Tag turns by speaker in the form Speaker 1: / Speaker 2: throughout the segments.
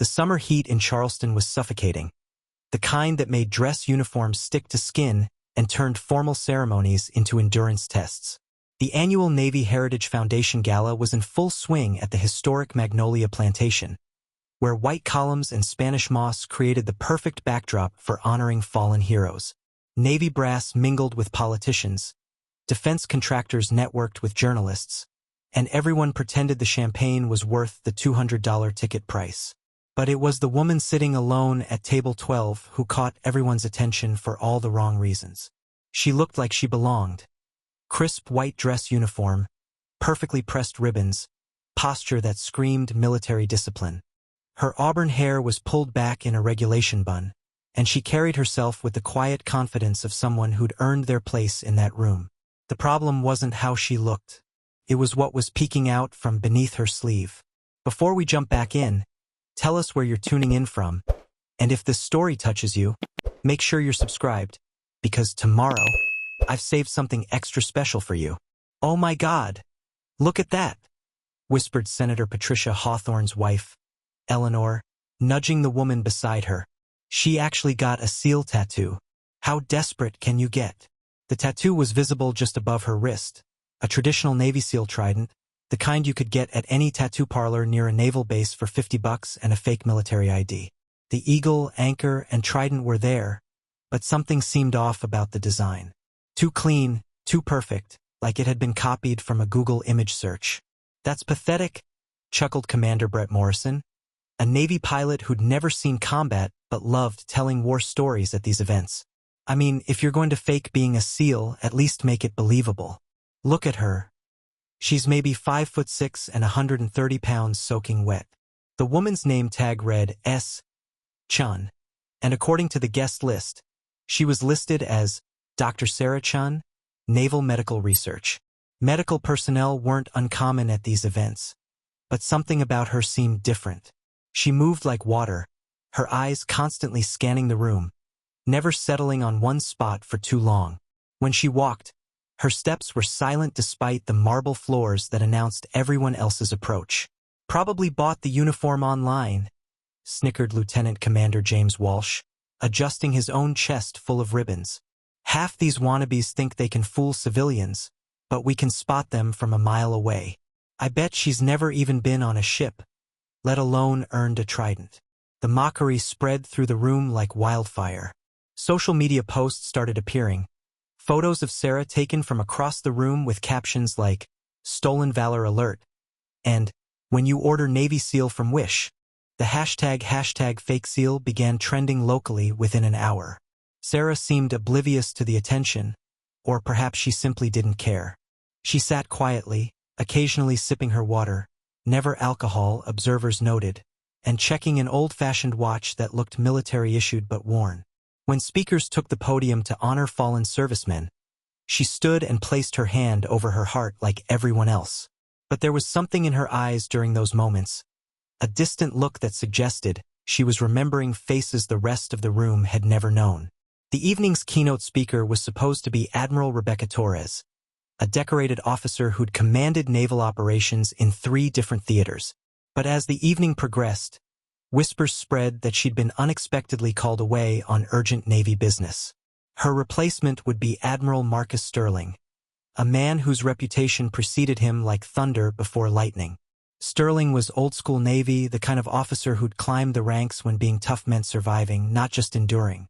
Speaker 1: The summer heat in Charleston was suffocating, the kind that made dress uniforms stick to skin and turned formal ceremonies into endurance tests. The annual Navy Heritage Foundation Gala was in full swing at the historic Magnolia Plantation, where white columns and Spanish moss created the perfect backdrop for honoring fallen heroes. Navy brass mingled with politicians, defense contractors networked with journalists, and everyone pretended the champagne was worth the $200 ticket price. But it was the woman sitting alone at table 12 who caught everyone's attention for all the wrong reasons. She looked like she belonged. Crisp white dress uniform, perfectly pressed ribbons, posture that screamed military discipline. Her auburn hair was pulled back in a regulation bun, and she carried herself with the quiet confidence of someone who'd earned their place in that room. The problem wasn't how she looked. It was what was peeking out from beneath her sleeve. Before we jump back in, tell us where you're tuning in from, and if this story touches you, make sure you're subscribed, because tomorrow, I've saved something extra special for you. Oh my God! Look at that! Whispered Senator Patricia Hawthorne's wife, Eleanor, nudging the woman beside her. She actually got a seal tattoo. How desperate can you get? The tattoo was visible just above her wrist, a traditional Navy SEAL trident, the kind you could get at any tattoo parlor near a naval base for $50 and a fake military ID. The eagle, anchor, and trident were there, but something seemed off about the design. Too clean, too perfect, like it had been copied from a Google image search. That's pathetic, chuckled Commander Brett Morrison, a Navy pilot who'd never seen combat but loved telling war stories at these events. I mean, if you're going to fake being a SEAL, at least make it believable. Look at her. She's maybe 5'6" and 130 pounds soaking wet. The woman's name tag read S. Chun, and according to the guest list, she was listed as Dr. Sarah Chun, Naval Medical Research. Medical personnel weren't uncommon at these events, but something about her seemed different. She moved like water, her eyes constantly scanning the room, never settling on one spot for too long. When she walked, her steps were silent despite the marble floors that announced everyone else's approach. Probably bought the uniform online, snickered Lieutenant Commander James Walsh, adjusting his own chest full of ribbons. Half these wannabes think they can fool civilians, but we can spot them from a mile away. I bet she's never even been on a ship, let alone earned a trident. The mockery spread through the room like wildfire. Social media posts started appearing. Photos of Sarah taken from across the room with captions like, "Stolen Valor Alert," and, "When you order Navy SEAL from Wish." The hashtag fake SEAL began trending locally within an hour. Sarah seemed oblivious to the attention, or perhaps she simply didn't care. She sat quietly, occasionally sipping her water, never alcohol, observers noted, and checking an old-fashioned watch that looked military-issued but worn. When speakers took the podium to honor fallen servicemen, she stood and placed her hand over her heart like everyone else. But there was something in her eyes during those moments, a distant look that suggested she was remembering faces the rest of the room had never known. The evening's keynote speaker was supposed to be Admiral Rebecca Torres, a decorated officer who'd commanded naval operations in 3 different theaters. But as the evening progressed, whispers spread that she'd been unexpectedly called away on urgent Navy business. Her replacement would be Admiral Marcus Sterling, a man whose reputation preceded him like thunder before lightning. Sterling was old-school Navy, the kind of officer who'd climbed the ranks when being tough meant surviving, not just enduring.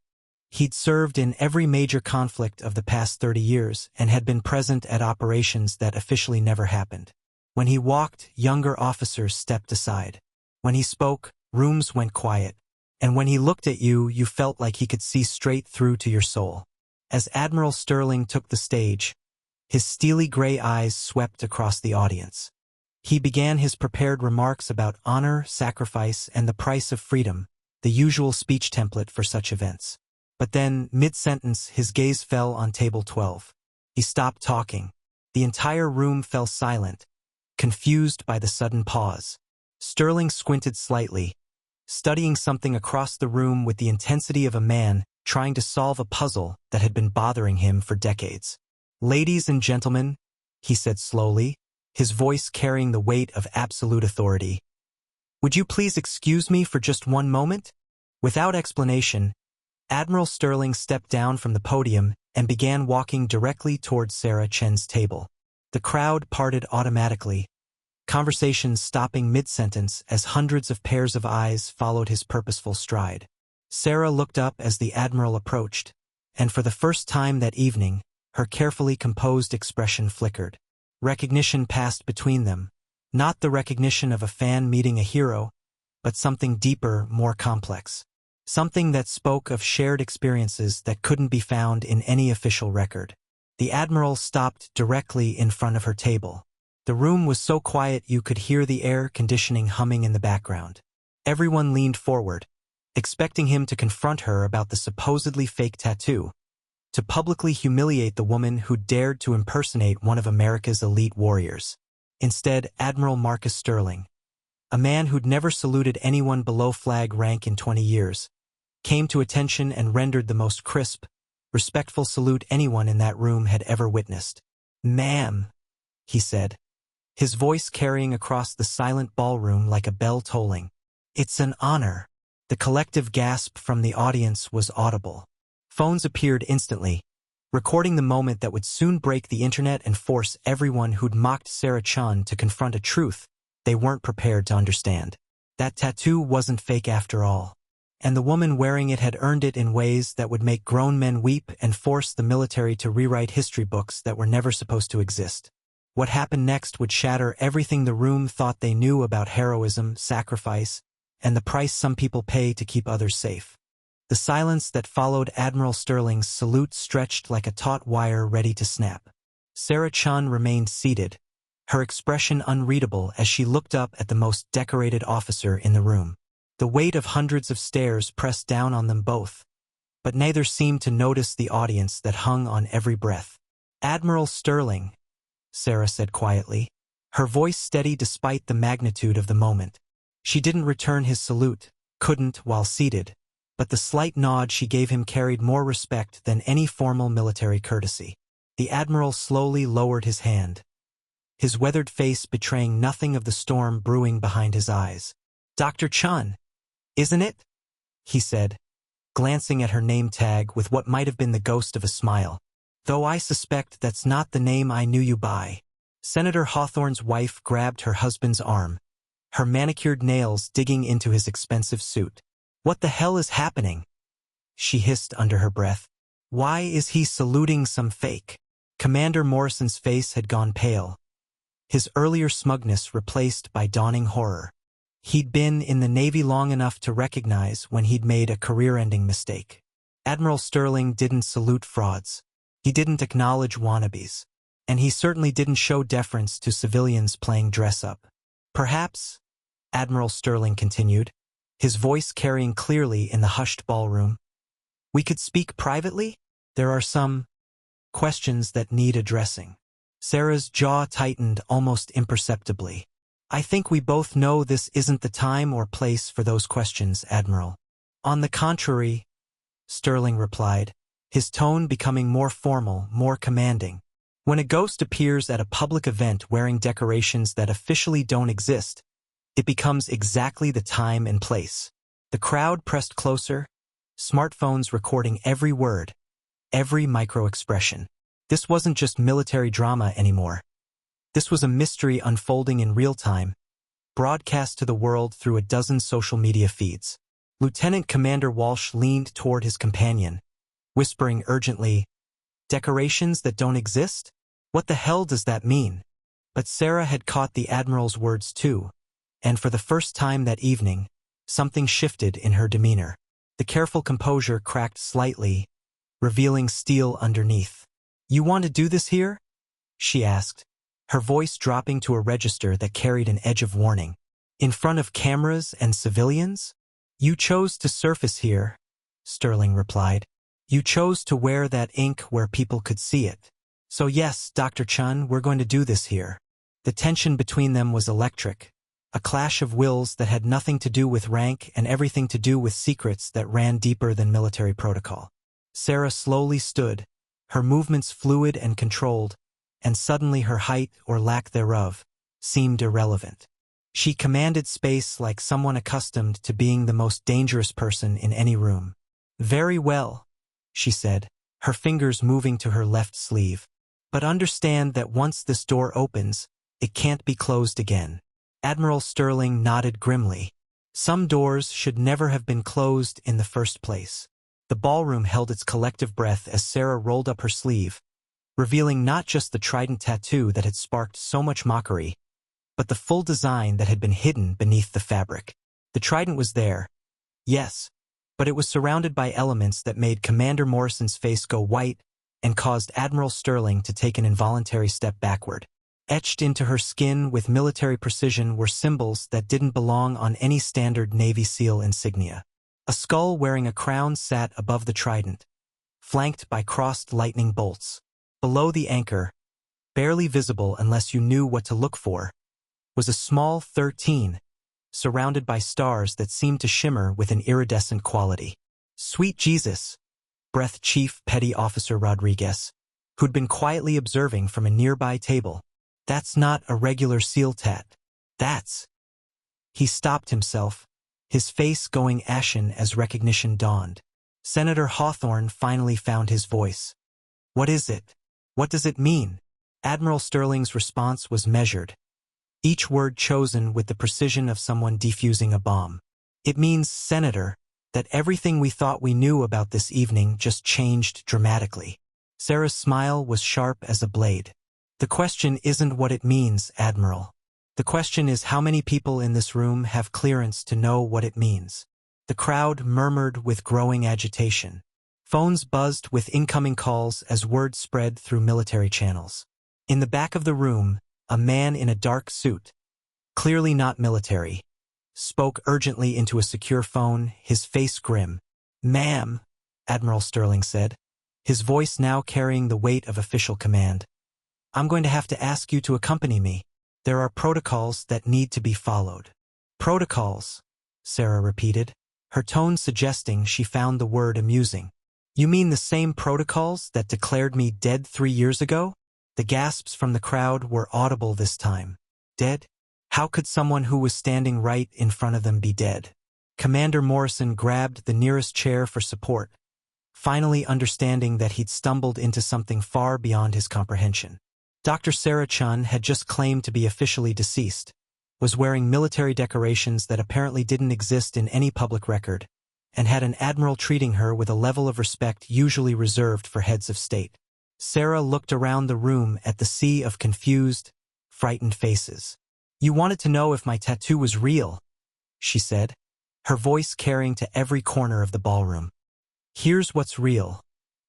Speaker 1: He'd served in every major conflict of the past 30 years and had been present at operations that officially never happened. When he walked, younger officers stepped aside. When he spoke, rooms went quiet. And when he looked at you, you felt like he could see straight through to your soul. As Admiral Sterling took the stage, his steely gray eyes swept across the audience. He began his prepared remarks about honor, sacrifice, and the price of freedom, the usual speech template for such events. But then, mid-sentence, his gaze fell on table 12. He stopped talking. The entire room fell silent, confused by the sudden pause. Sterling squinted slightly, studying something across the room with the intensity of a man trying to solve a puzzle that had been bothering him for decades. "Ladies and gentlemen," he said slowly, his voice carrying the weight of absolute authority, Would you please excuse me for just one moment? Without explanation, Admiral Sterling stepped down from the podium and began walking directly towards Sarah Chen's table. The crowd parted automatically, conversations stopping mid-sentence as hundreds of pairs of eyes followed his purposeful stride. Sarah looked up as the Admiral approached, and for the first time that evening, her carefully composed expression flickered. Recognition passed between them, not the recognition of a fan meeting a hero, but something deeper, more complex. Something that spoke of shared experiences that couldn't be found in any official record. The Admiral stopped directly in front of her table. The room was so quiet you could hear the air conditioning humming in the background. Everyone leaned forward, expecting him to confront her about the supposedly fake tattoo, to publicly humiliate the woman who dared to impersonate one of America's elite warriors. Instead, Admiral Marcus Sterling, a man who'd never saluted anyone below flag rank in 20 years, came to attention and rendered the most crisp, respectful salute anyone in that room had ever witnessed. "Ma'am," he said, his voice carrying across the silent ballroom like a bell tolling. "It's an honor." The collective gasp from the audience was audible. Phones appeared instantly, recording the moment that would soon break the internet and force everyone who'd mocked Sarah Chen to confront a truth they weren't prepared to understand. That tattoo wasn't fake after all. And the woman wearing it had earned it in ways that would make grown men weep and force the military to rewrite history books that were never supposed to exist. What happened next would shatter everything the room thought they knew about heroism, sacrifice, and the price some people pay to keep others safe. The silence that followed Admiral Sterling's salute stretched like a taut wire ready to snap. Sarah Chen remained seated, her expression unreadable as she looked up at the most decorated officer in the room. The weight of hundreds of stares pressed down on them both, but neither seemed to notice the audience that hung on every breath. "Admiral Sterling," Sarah said quietly, her voice steady despite the magnitude of the moment. She didn't return his salute, couldn't while seated, but the slight nod she gave him carried more respect than any formal military courtesy. The Admiral slowly lowered his hand, his weathered face betraying nothing of the storm brewing behind his eyes. "Dr. Chen, isn't it?" he said, glancing at her name tag with what might have been the ghost of a smile. "Though I suspect that's not the name I knew you by." Senator Hawthorne's wife grabbed her husband's arm, her manicured nails digging into his expensive suit. "What the hell is happening?" she hissed under her breath. "Why is he saluting some fake?" Commander Morrison's face had gone pale, his earlier smugness replaced by dawning horror. He'd been in the Navy long enough to recognize when he'd made a career-ending mistake. Admiral Sterling didn't salute frauds. He didn't acknowledge wannabes. And he certainly didn't show deference to civilians playing dress-up. "Perhaps," Admiral Sterling continued, his voice carrying clearly in the hushed ballroom, "we could speak privately? There are some questions that need addressing." Sarah's jaw tightened almost imperceptibly. "I think we both know this isn't the time or place for those questions, Admiral." "On the contrary," Sterling replied, his tone becoming more formal, more commanding. "When a ghost appears at a public event wearing decorations that officially don't exist, it becomes exactly the time and place." The crowd pressed closer, smartphones recording every word, every micro-expression. This wasn't just military drama anymore. This was a mystery unfolding in real time, broadcast to the world through a dozen social media feeds. Lieutenant Commander Walsh leaned toward his companion, whispering urgently, "Decorations that don't exist? What the hell does that mean?" But Sarah had caught the Admiral's words too, and for the first time that evening, something shifted in her demeanor. The careful composure cracked slightly, revealing steel underneath. "You want to do this here?" she asked, her voice dropping to a register that carried an edge of warning. "In front of cameras and civilians? You chose to surface here," Sterling replied. "You chose to wear that ink where people could see it. So yes, Dr. Chen, we're going to do this here." The tension between them was electric, a clash of wills that had nothing to do with rank and everything to do with secrets that ran deeper than military protocol. Sarah slowly stood, her movements fluid and controlled, and suddenly her height, or lack thereof, seemed irrelevant. She commanded space like someone accustomed to being the most dangerous person in any room. "Very well," she said, her fingers moving to her left sleeve. "But understand that once this door opens, it can't be closed again." Admiral Sterling nodded grimly. Some doors should never have been closed in the first place. The ballroom held its collective breath as Sarah rolled up her sleeve, revealing not just the trident tattoo that had sparked so much mockery, but the full design that had been hidden beneath the fabric. The trident was there, yes, but it was surrounded by elements that made Commander Morrison's face go white and caused Admiral Sterling to take an involuntary step backward. Etched into her skin with military precision were symbols that didn't belong on any standard Navy SEAL insignia. A skull wearing a crown sat above the trident, flanked by crossed lightning bolts. Below the anchor, barely visible unless you knew what to look for, was a small 13, surrounded by stars that seemed to shimmer with an iridescent quality. "Sweet Jesus," breathed Chief Petty Officer Rodriguez, who'd been quietly observing from a nearby table. "That's not a regular SEAL tat. That's—" He stopped himself, his face going ashen as recognition dawned. Senator Hawthorne finally found his voice. "What is it? What does it mean?" Admiral Sterling's response was measured, each word chosen with the precision of someone defusing a bomb. "It means, Senator, that everything we thought we knew about this evening just changed dramatically." Sarah's smile was sharp as a blade. "The question isn't what it means, Admiral. The question is how many people in this room have clearance to know what it means." The crowd murmured with growing agitation. Phones buzzed with incoming calls as word spread through military channels. In the back of the room, a man in a dark suit, clearly not military, spoke urgently into a secure phone, his face grim. "Ma'am," Admiral Sterling said, his voice now carrying the weight of official command, "I'm going to have to ask you to accompany me. There are protocols that need to be followed." "Protocols," Sarah repeated, her tone suggesting she found the word amusing. "You mean the same protocols that declared me dead 3 years ago?" The gasps from the crowd were audible this time. Dead? How could someone who was standing right in front of them be dead? Commander Morrison grabbed the nearest chair for support, finally understanding that he'd stumbled into something far beyond his comprehension. Dr. Sarah Chun had just claimed to be officially deceased, was wearing military decorations that apparently didn't exist in any public record, and had an admiral treating her with a level of respect usually reserved for heads of state. Sarah looked around the room at the sea of confused, frightened faces. "You wanted to know if my tattoo was real," she said, her voice carrying to every corner of the ballroom. "Here's what's real.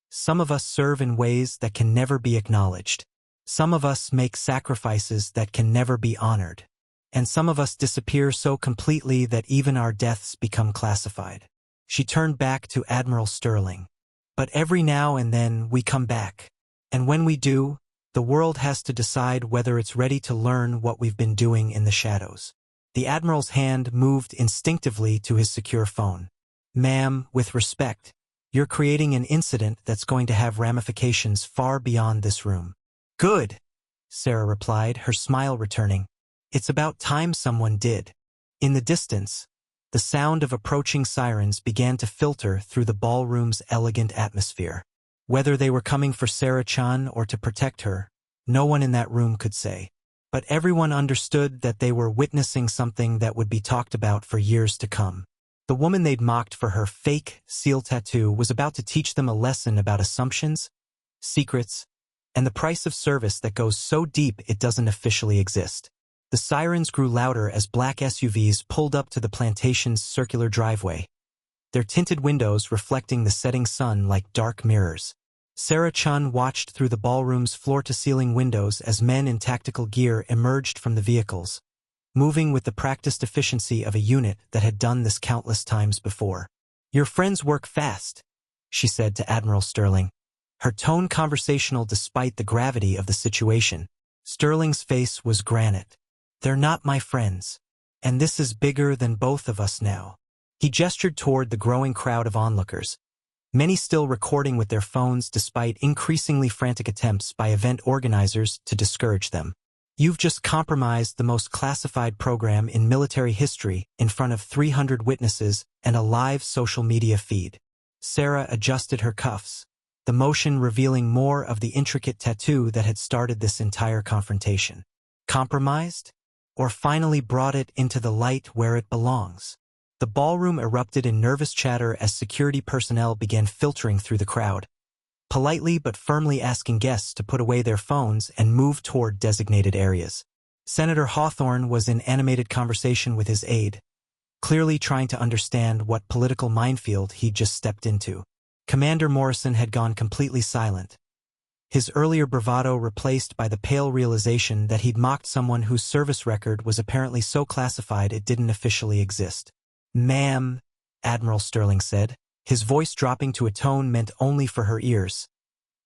Speaker 1: Some of us serve in ways that can never be acknowledged. Some of us make sacrifices that can never be honored. And some of us disappear so completely that even our deaths become classified." She turned back to Admiral Sterling. "But every now and then we come back. And when we do, the world has to decide whether it's ready to learn what we've been doing in the shadows." The Admiral's hand moved instinctively to his secure phone. "Ma'am, with respect, you're creating an incident that's going to have ramifications far beyond this room." "Good," Sarah replied, her smile returning. "It's about time someone did." In the distance, the sound of approaching sirens began to filter through the ballroom's elegant atmosphere. Whether they were coming for Sarah Chun or to protect her, no one in that room could say. But everyone understood that they were witnessing something that would be talked about for years to come. The woman they'd mocked for her fake SEAL tattoo was about to teach them a lesson about assumptions, secrets, and the price of service that goes so deep it doesn't officially exist. The sirens grew louder as black SUVs pulled up to the plantation's circular driveway, their tinted windows reflecting the setting sun like dark mirrors. Sarah Chun watched through the ballroom's floor-to-ceiling windows as men in tactical gear emerged from the vehicles, moving with the practiced efficiency of a unit that had done this countless times before. "Your friends work fast," she said to Admiral Sterling, her tone conversational despite the gravity of the situation. Sterling's face was granite. "They're not my friends, and this is bigger than both of us now." He gestured toward the growing crowd of onlookers, many still recording with their phones despite increasingly frantic attempts by event organizers to discourage them. You've just compromised the most classified program in military history in front of 300 witnesses and a live social media feed. Sarah adjusted her cuffs, the motion revealing more of the intricate tattoo that had started this entire confrontation. Compromised? Or finally brought it into the light where it belongs? The ballroom erupted in nervous chatter as security personnel began filtering through the crowd, politely but firmly asking guests to put away their phones and move toward designated areas. Senator Hawthorne was in animated conversation with his aide, clearly trying to understand what political minefield he'd just stepped into. Commander Morrison had gone completely silent, his earlier bravado replaced by the pale realization that he'd mocked someone whose service record was apparently so classified it didn't officially exist. "Ma'am," Admiral Sterling said, his voice dropping to a tone meant only for her ears.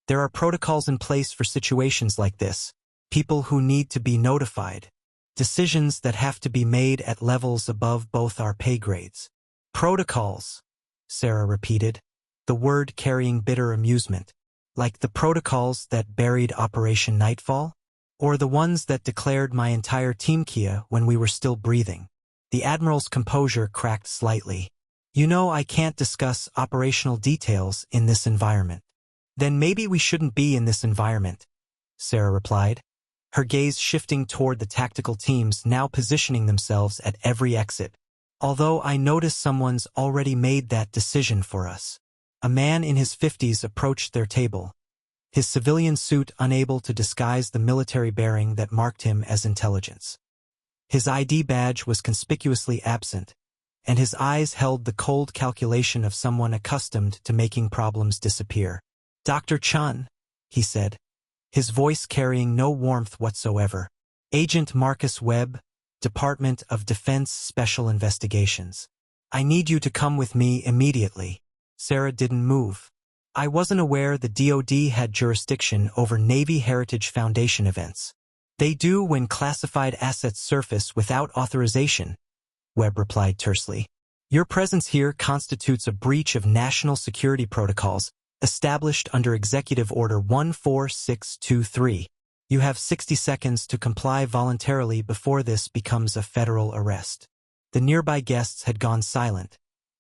Speaker 1: "There are protocols in place for situations like this, people who need to be notified, decisions that have to be made at levels above both our pay grades." "Protocols," Sarah repeated, the word carrying bitter amusement. "Like the protocols that buried Operation Nightfall? Or the ones that declared my entire team Kia when we were still breathing?" The Admiral's composure cracked slightly. "You know I can't discuss operational details in this environment." "Then maybe we shouldn't be in this environment," Sarah replied, her gaze shifting toward the tactical teams now positioning themselves at every exit. "Although I notice someone's already made that decision for us." A man in his 50s approached their table, his civilian suit unable to disguise the military bearing that marked him as intelligence. His ID badge was conspicuously absent, and his eyes held the cold calculation of someone accustomed to making problems disappear. "Dr. Chun," he said, his voice carrying no warmth whatsoever. "Agent Marcus Webb, Department of Defense Special Investigations. I need you to come with me immediately." Sarah didn't move. "I wasn't aware the DoD had jurisdiction over Navy Heritage Foundation events." "They do when classified assets surface without authorization," Webb replied tersely. "Your presence here constitutes a breach of national security protocols established under Executive Order 14623. You have 60 seconds to comply voluntarily before this becomes a federal arrest." The nearby guests had gone silent,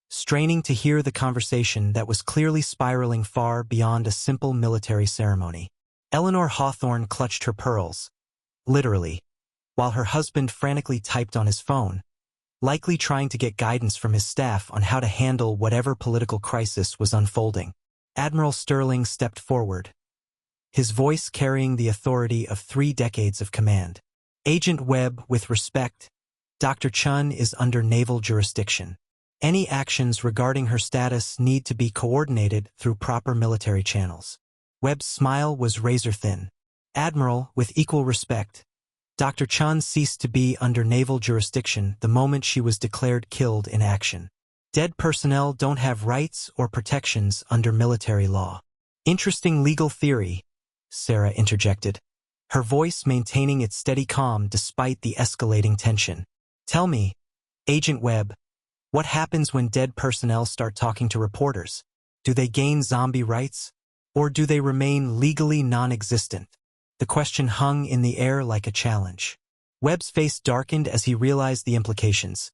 Speaker 1: straining to hear the conversation that was clearly spiraling far beyond a simple military ceremony. Eleanor Hawthorne clutched her pearls, literally, while her husband frantically typed on his phone, likely trying to get guidance from his staff on how to handle whatever political crisis was unfolding. Admiral Sterling stepped forward, his voice carrying the authority of 3 decades of command. "Agent Webb, with respect, Dr. Chun is under naval jurisdiction. Any actions regarding her status need to be coordinated through proper military channels." Webb's smile was razor-thin. "Admiral, with equal respect, Dr. Chun ceased to be under naval jurisdiction the moment she was declared killed in action. Dead personnel don't have rights or protections under military law." "Interesting legal theory," Sarah interjected, her voice maintaining its steady calm despite the escalating tension. "Tell me, Agent Webb, what happens when dead personnel start talking to reporters? Do they gain zombie rights? Or do they remain legally non-existent?" The question hung in the air like a challenge. Webb's face darkened as he realized the implications.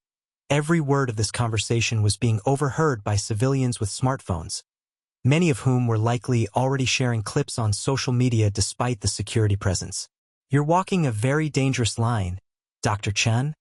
Speaker 1: Every word of this conversation was being overheard by civilians with smartphones, many of whom were likely already sharing clips on social media despite the security presence. "You're walking a very dangerous line, Dr. Chun,"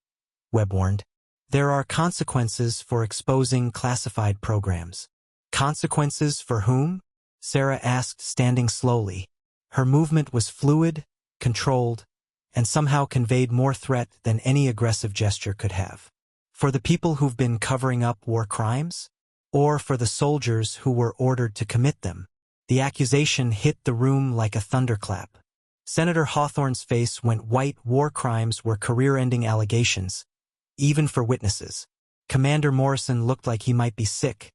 Speaker 1: Webb warned. "There are consequences for exposing classified programs." "Consequences for whom?" Sarah asked, standing slowly. Her movement was fluid, controlled, and somehow conveyed more threat than any aggressive gesture could have. "For the people who've been covering up war crimes? Or for the soldiers who were ordered to commit them?" The accusation hit the room like a thunderclap. Senator Hawthorne's face went white. War crimes were career-ending allegations, even for witnesses. Commander Morrison looked like he might be sick,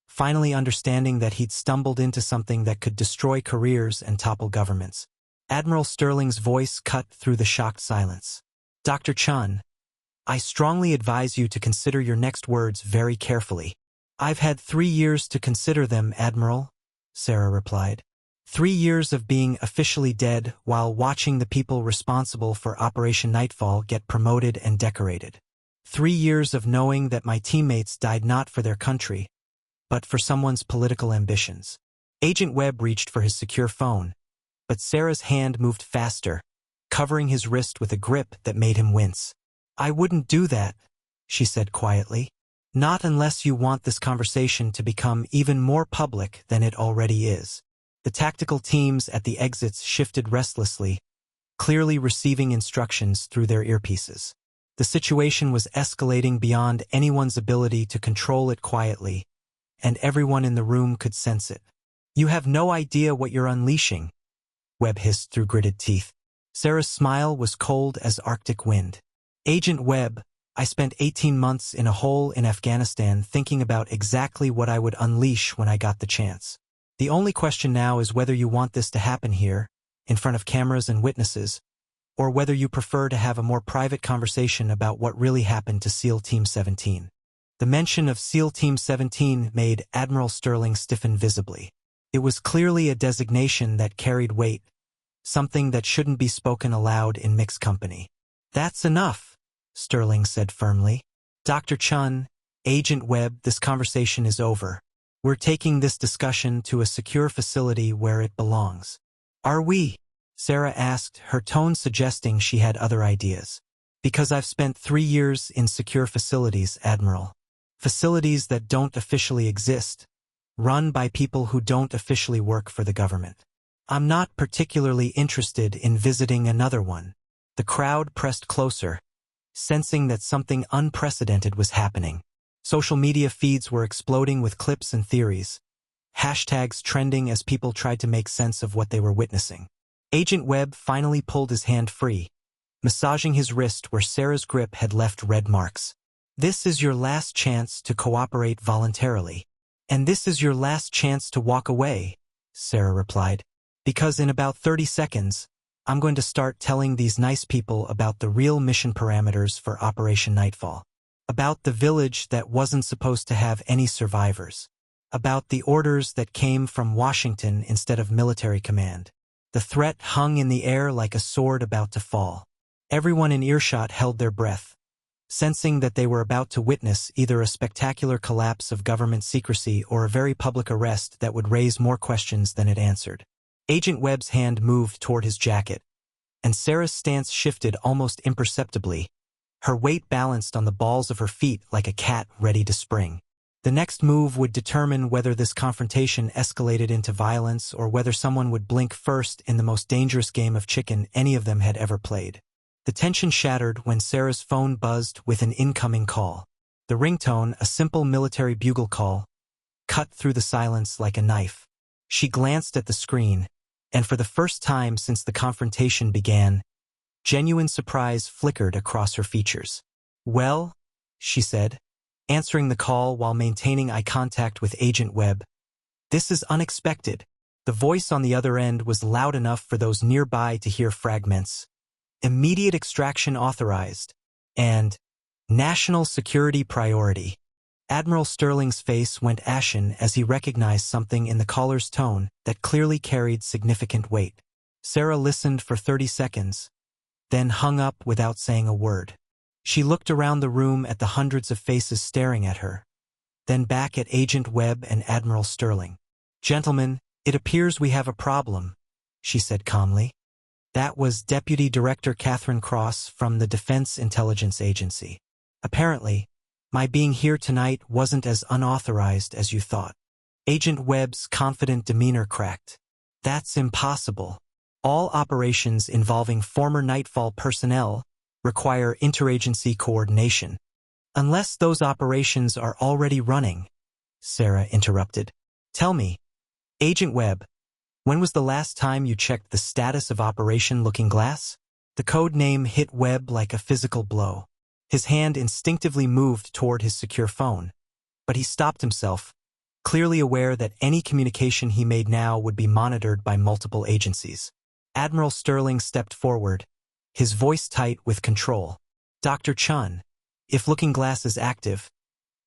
Speaker 1: finally understanding that he'd stumbled into something that could destroy careers and topple governments. Admiral Sterling's voice cut through the shocked silence. "Dr. Chun, I strongly advise you to consider your next words very carefully." "I've had 3 years to consider them, Admiral," Sarah replied. 3 years of being officially dead while watching the people responsible for Operation Nightfall get promoted and decorated. 3 years of knowing that my teammates died not for their country, but for someone's political ambitions. Agent Webb reached for his secure phone, but Sarah's hand moved faster, covering his wrist with a grip that made him wince. "I wouldn't do that," she said quietly. "Not unless you want this conversation to become even more public than it already is." The tactical teams at the exits shifted restlessly, clearly receiving instructions through their earpieces. The situation was escalating beyond anyone's ability to control it quietly, and everyone in the room could sense it. "You have no idea what you're unleashing," Webb hissed through gritted teeth. Sarah's smile was cold as Arctic wind. "Agent Webb, I spent 18 months in a hole in Afghanistan thinking about exactly what I would unleash when I got the chance. The only question now is whether you want this to happen here, in front of cameras and witnesses, or whether you prefer to have a more private conversation about what really happened to SEAL Team 17. The mention of SEAL Team 17 made Admiral Sterling stiffen visibly. It was clearly a designation that carried weight, something that shouldn't be spoken aloud in mixed company. "That's enough," Sterling said firmly. "Dr. Chun, Agent Webb, this conversation is over. We're taking this discussion to a secure facility where it belongs." "Are we?" Sarah asked, her tone suggesting she had other ideas. "Because I've spent 3 years in secure facilities, Admiral. Facilities that don't officially exist, run by people who don't officially work for the government. I'm not particularly interested in visiting another one." The crowd pressed closer, sensing that something unprecedented was happening. Social media feeds were exploding with clips and theories, hashtags trending as people tried to make sense of what they were witnessing. Agent Webb finally pulled his hand free, massaging his wrist where Sarah's grip had left red marks. "This is your last chance to cooperate voluntarily. And this is your last chance to walk away," Sarah replied. "Because in about 30 seconds, I'm going to start telling these nice people about the real mission parameters for Operation Nightfall. About the village that wasn't supposed to have any survivors. About the orders that came from Washington instead of military command. The threat hung in the air like a sword about to fall." Everyone in earshot held their breath, sensing that they were about to witness either a spectacular collapse of government secrecy or a very public arrest that would raise more questions than it answered. Agent Webb's hand moved toward his jacket, and Sarah's stance shifted almost imperceptibly, her weight balanced on the balls of her feet like a cat ready to spring. The next move would determine whether this confrontation escalated into violence or whether someone would blink first in the most dangerous game of chicken any of them had ever played. The tension shattered when Sarah's phone buzzed with an incoming call. The ringtone, a simple military bugle call, cut through the silence like a knife. She glanced at the screen, and for the first time since the confrontation began, genuine surprise flickered across her features. "Well," she said, answering the call while maintaining eye contact with Agent Webb. "This is unexpected." The voice on the other end was loud enough for those nearby to hear fragments. "Immediate extraction authorized," and "National security priority." Admiral Sterling's face went ashen as he recognized something in the caller's tone that clearly carried significant weight. Sarah listened for 30 seconds, then hung up without saying a word. She looked around the room at the hundreds of faces staring at her, then back at Agent Webb and Admiral Sterling. "Gentlemen, it appears we have a problem," she said calmly. That was Deputy Director Catherine Cross from the Defense Intelligence Agency. "Apparently, my being here tonight wasn't as unauthorized as you thought." Agent Webb's confident demeanor cracked. "That's impossible. All operations involving former Nightfall personnel require interagency coordination." "Unless those operations are already running," Sarah interrupted. "Tell me, Agent Webb, when was the last time you checked the status of Operation Looking Glass?" The code name hit Webb like a physical blow. His hand instinctively moved toward his secure phone, but he stopped himself, clearly aware that any communication he made now would be monitored by multiple agencies. Admiral Sterling stepped forward, his voice tight with control. "Dr. Chun, if Looking Glass is active,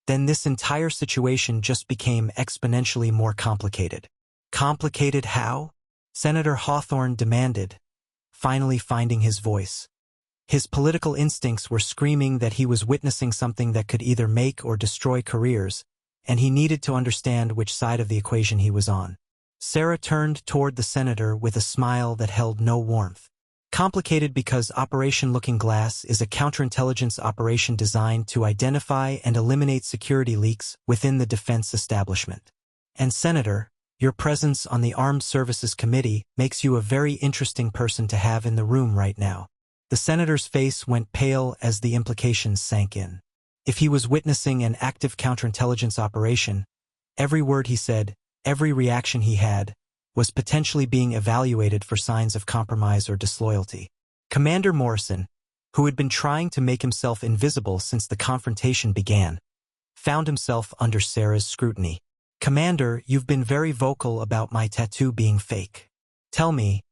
Speaker 1: then this entire situation just became exponentially more complicated." "Complicated how?" Senator Hawthorne demanded, finally finding his voice. His political instincts were screaming that he was witnessing something that could either make or destroy careers, and he needed to understand which side of the equation he was on. Sarah turned toward the senator with a smile that held no warmth. Complicated because Operation Looking Glass is a counterintelligence operation designed to identify and eliminate security leaks within the defense establishment. And Senator, your presence on the Armed Services Committee makes you a very interesting person to have in the room right now. The senator's face went pale as the implications sank in. If he was witnessing an active counterintelligence operation, every word he said, every reaction he had, was potentially being evaluated for signs of compromise or disloyalty. Commander Morrison, who had been trying to make himself invisible since the confrontation began, found himself under Sarah's scrutiny. Commander, you've been very vocal about my tattoo being fake. Tell me,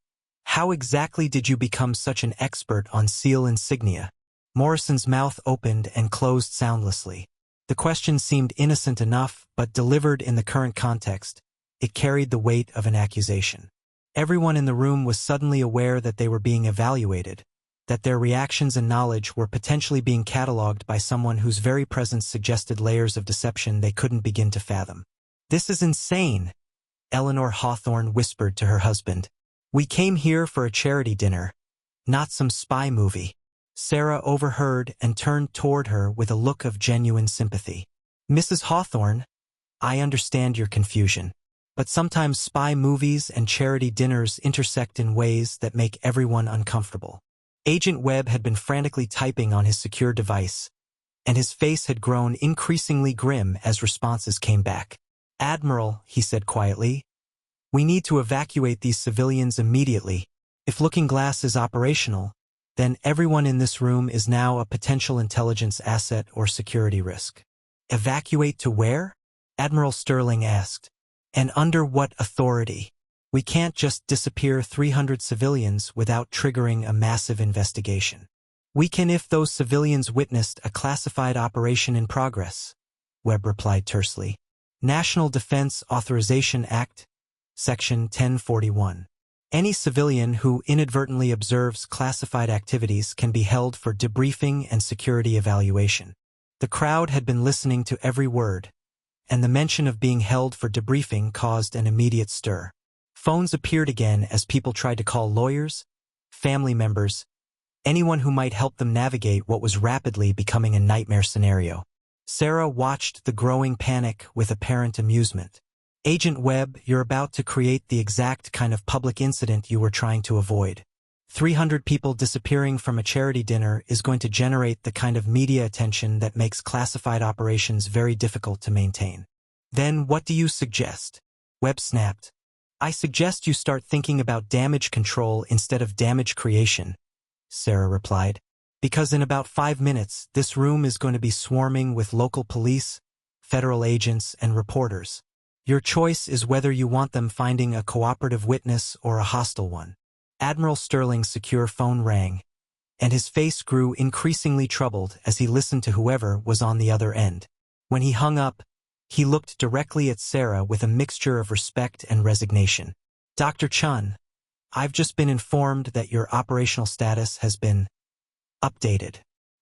Speaker 1: how exactly did you become such an expert on SEAL insignia? Morrison's mouth opened and closed soundlessly. The question seemed innocent enough, but delivered in the current context, it carried the weight of an accusation. Everyone in the room was suddenly aware that they were being evaluated, that their reactions and knowledge were potentially being catalogued by someone whose very presence suggested layers of deception they couldn't begin to fathom. "This is insane," Eleanor Hawthorne whispered to her husband. "We came here for a charity dinner, not some spy movie." Sarah overheard and turned toward her with a look of genuine sympathy. "Mrs. Hawthorne, I understand your confusion, but sometimes spy movies and charity dinners intersect in ways that make everyone uncomfortable." Agent Webb had been frantically typing on his secure device, and his face had grown increasingly grim as responses came back. "Admiral," he said quietly, "we need to evacuate these civilians immediately. If Looking Glass is operational, then everyone in this room is now a potential intelligence asset or security risk." "Evacuate to where?" Admiral Sterling asked. "And under what authority? We can't just disappear 300 civilians without triggering a massive investigation. We can if those civilians witnessed a classified operation in progress," Webb replied tersely. "National Defense Authorization Act, Section 1041. Any civilian who inadvertently observes classified activities can be held for debriefing and security evaluation." The crowd had been listening to every word, and the mention of being held for debriefing caused an immediate stir. Phones appeared again as people tried to call lawyers, family members, anyone who might help them navigate what was rapidly becoming a nightmare scenario. Sarah watched the growing panic with apparent amusement. "Agent Webb, you're about to create the exact kind of public incident you were trying to avoid. 300 people disappearing from a charity dinner is going to generate the kind of media attention that makes classified operations very difficult to maintain." "Then what do you suggest?" Webb snapped. "I suggest you start thinking about damage control instead of damage creation," Sarah replied. "Because in about 5 minutes, this room is going to be swarming with local police, federal agents, and reporters. Your choice is whether you want them finding a cooperative witness or a hostile one." Admiral Sterling's secure phone rang, and his face grew increasingly troubled as he listened to whoever was on the other end. When he hung up, he looked directly at Sarah with a mixture of respect and resignation. "Dr. Chun, I've just been informed that your operational status has been updated.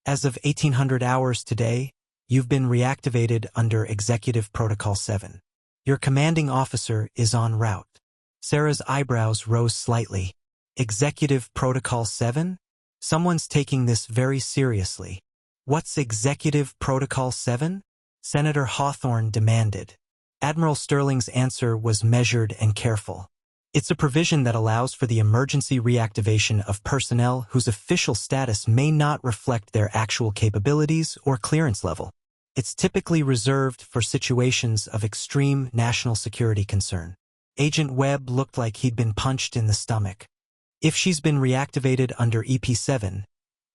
Speaker 1: As of 1800 hours today, you've been reactivated under Executive Protocol 7. Your commanding officer is en route." Sarah's eyebrows rose slightly. "Executive Protocol 7? Someone's taking this very seriously. What's Executive Protocol 7? Senator Hawthorne demanded. Admiral Sterling's answer was measured and careful. "It's a provision that allows for the emergency reactivation of personnel whose official status may not reflect their actual capabilities or clearance level. It's typically reserved for situations of extreme national security concern." Agent Webb looked like he'd been punched in the stomach. "If she's been reactivated under EP7,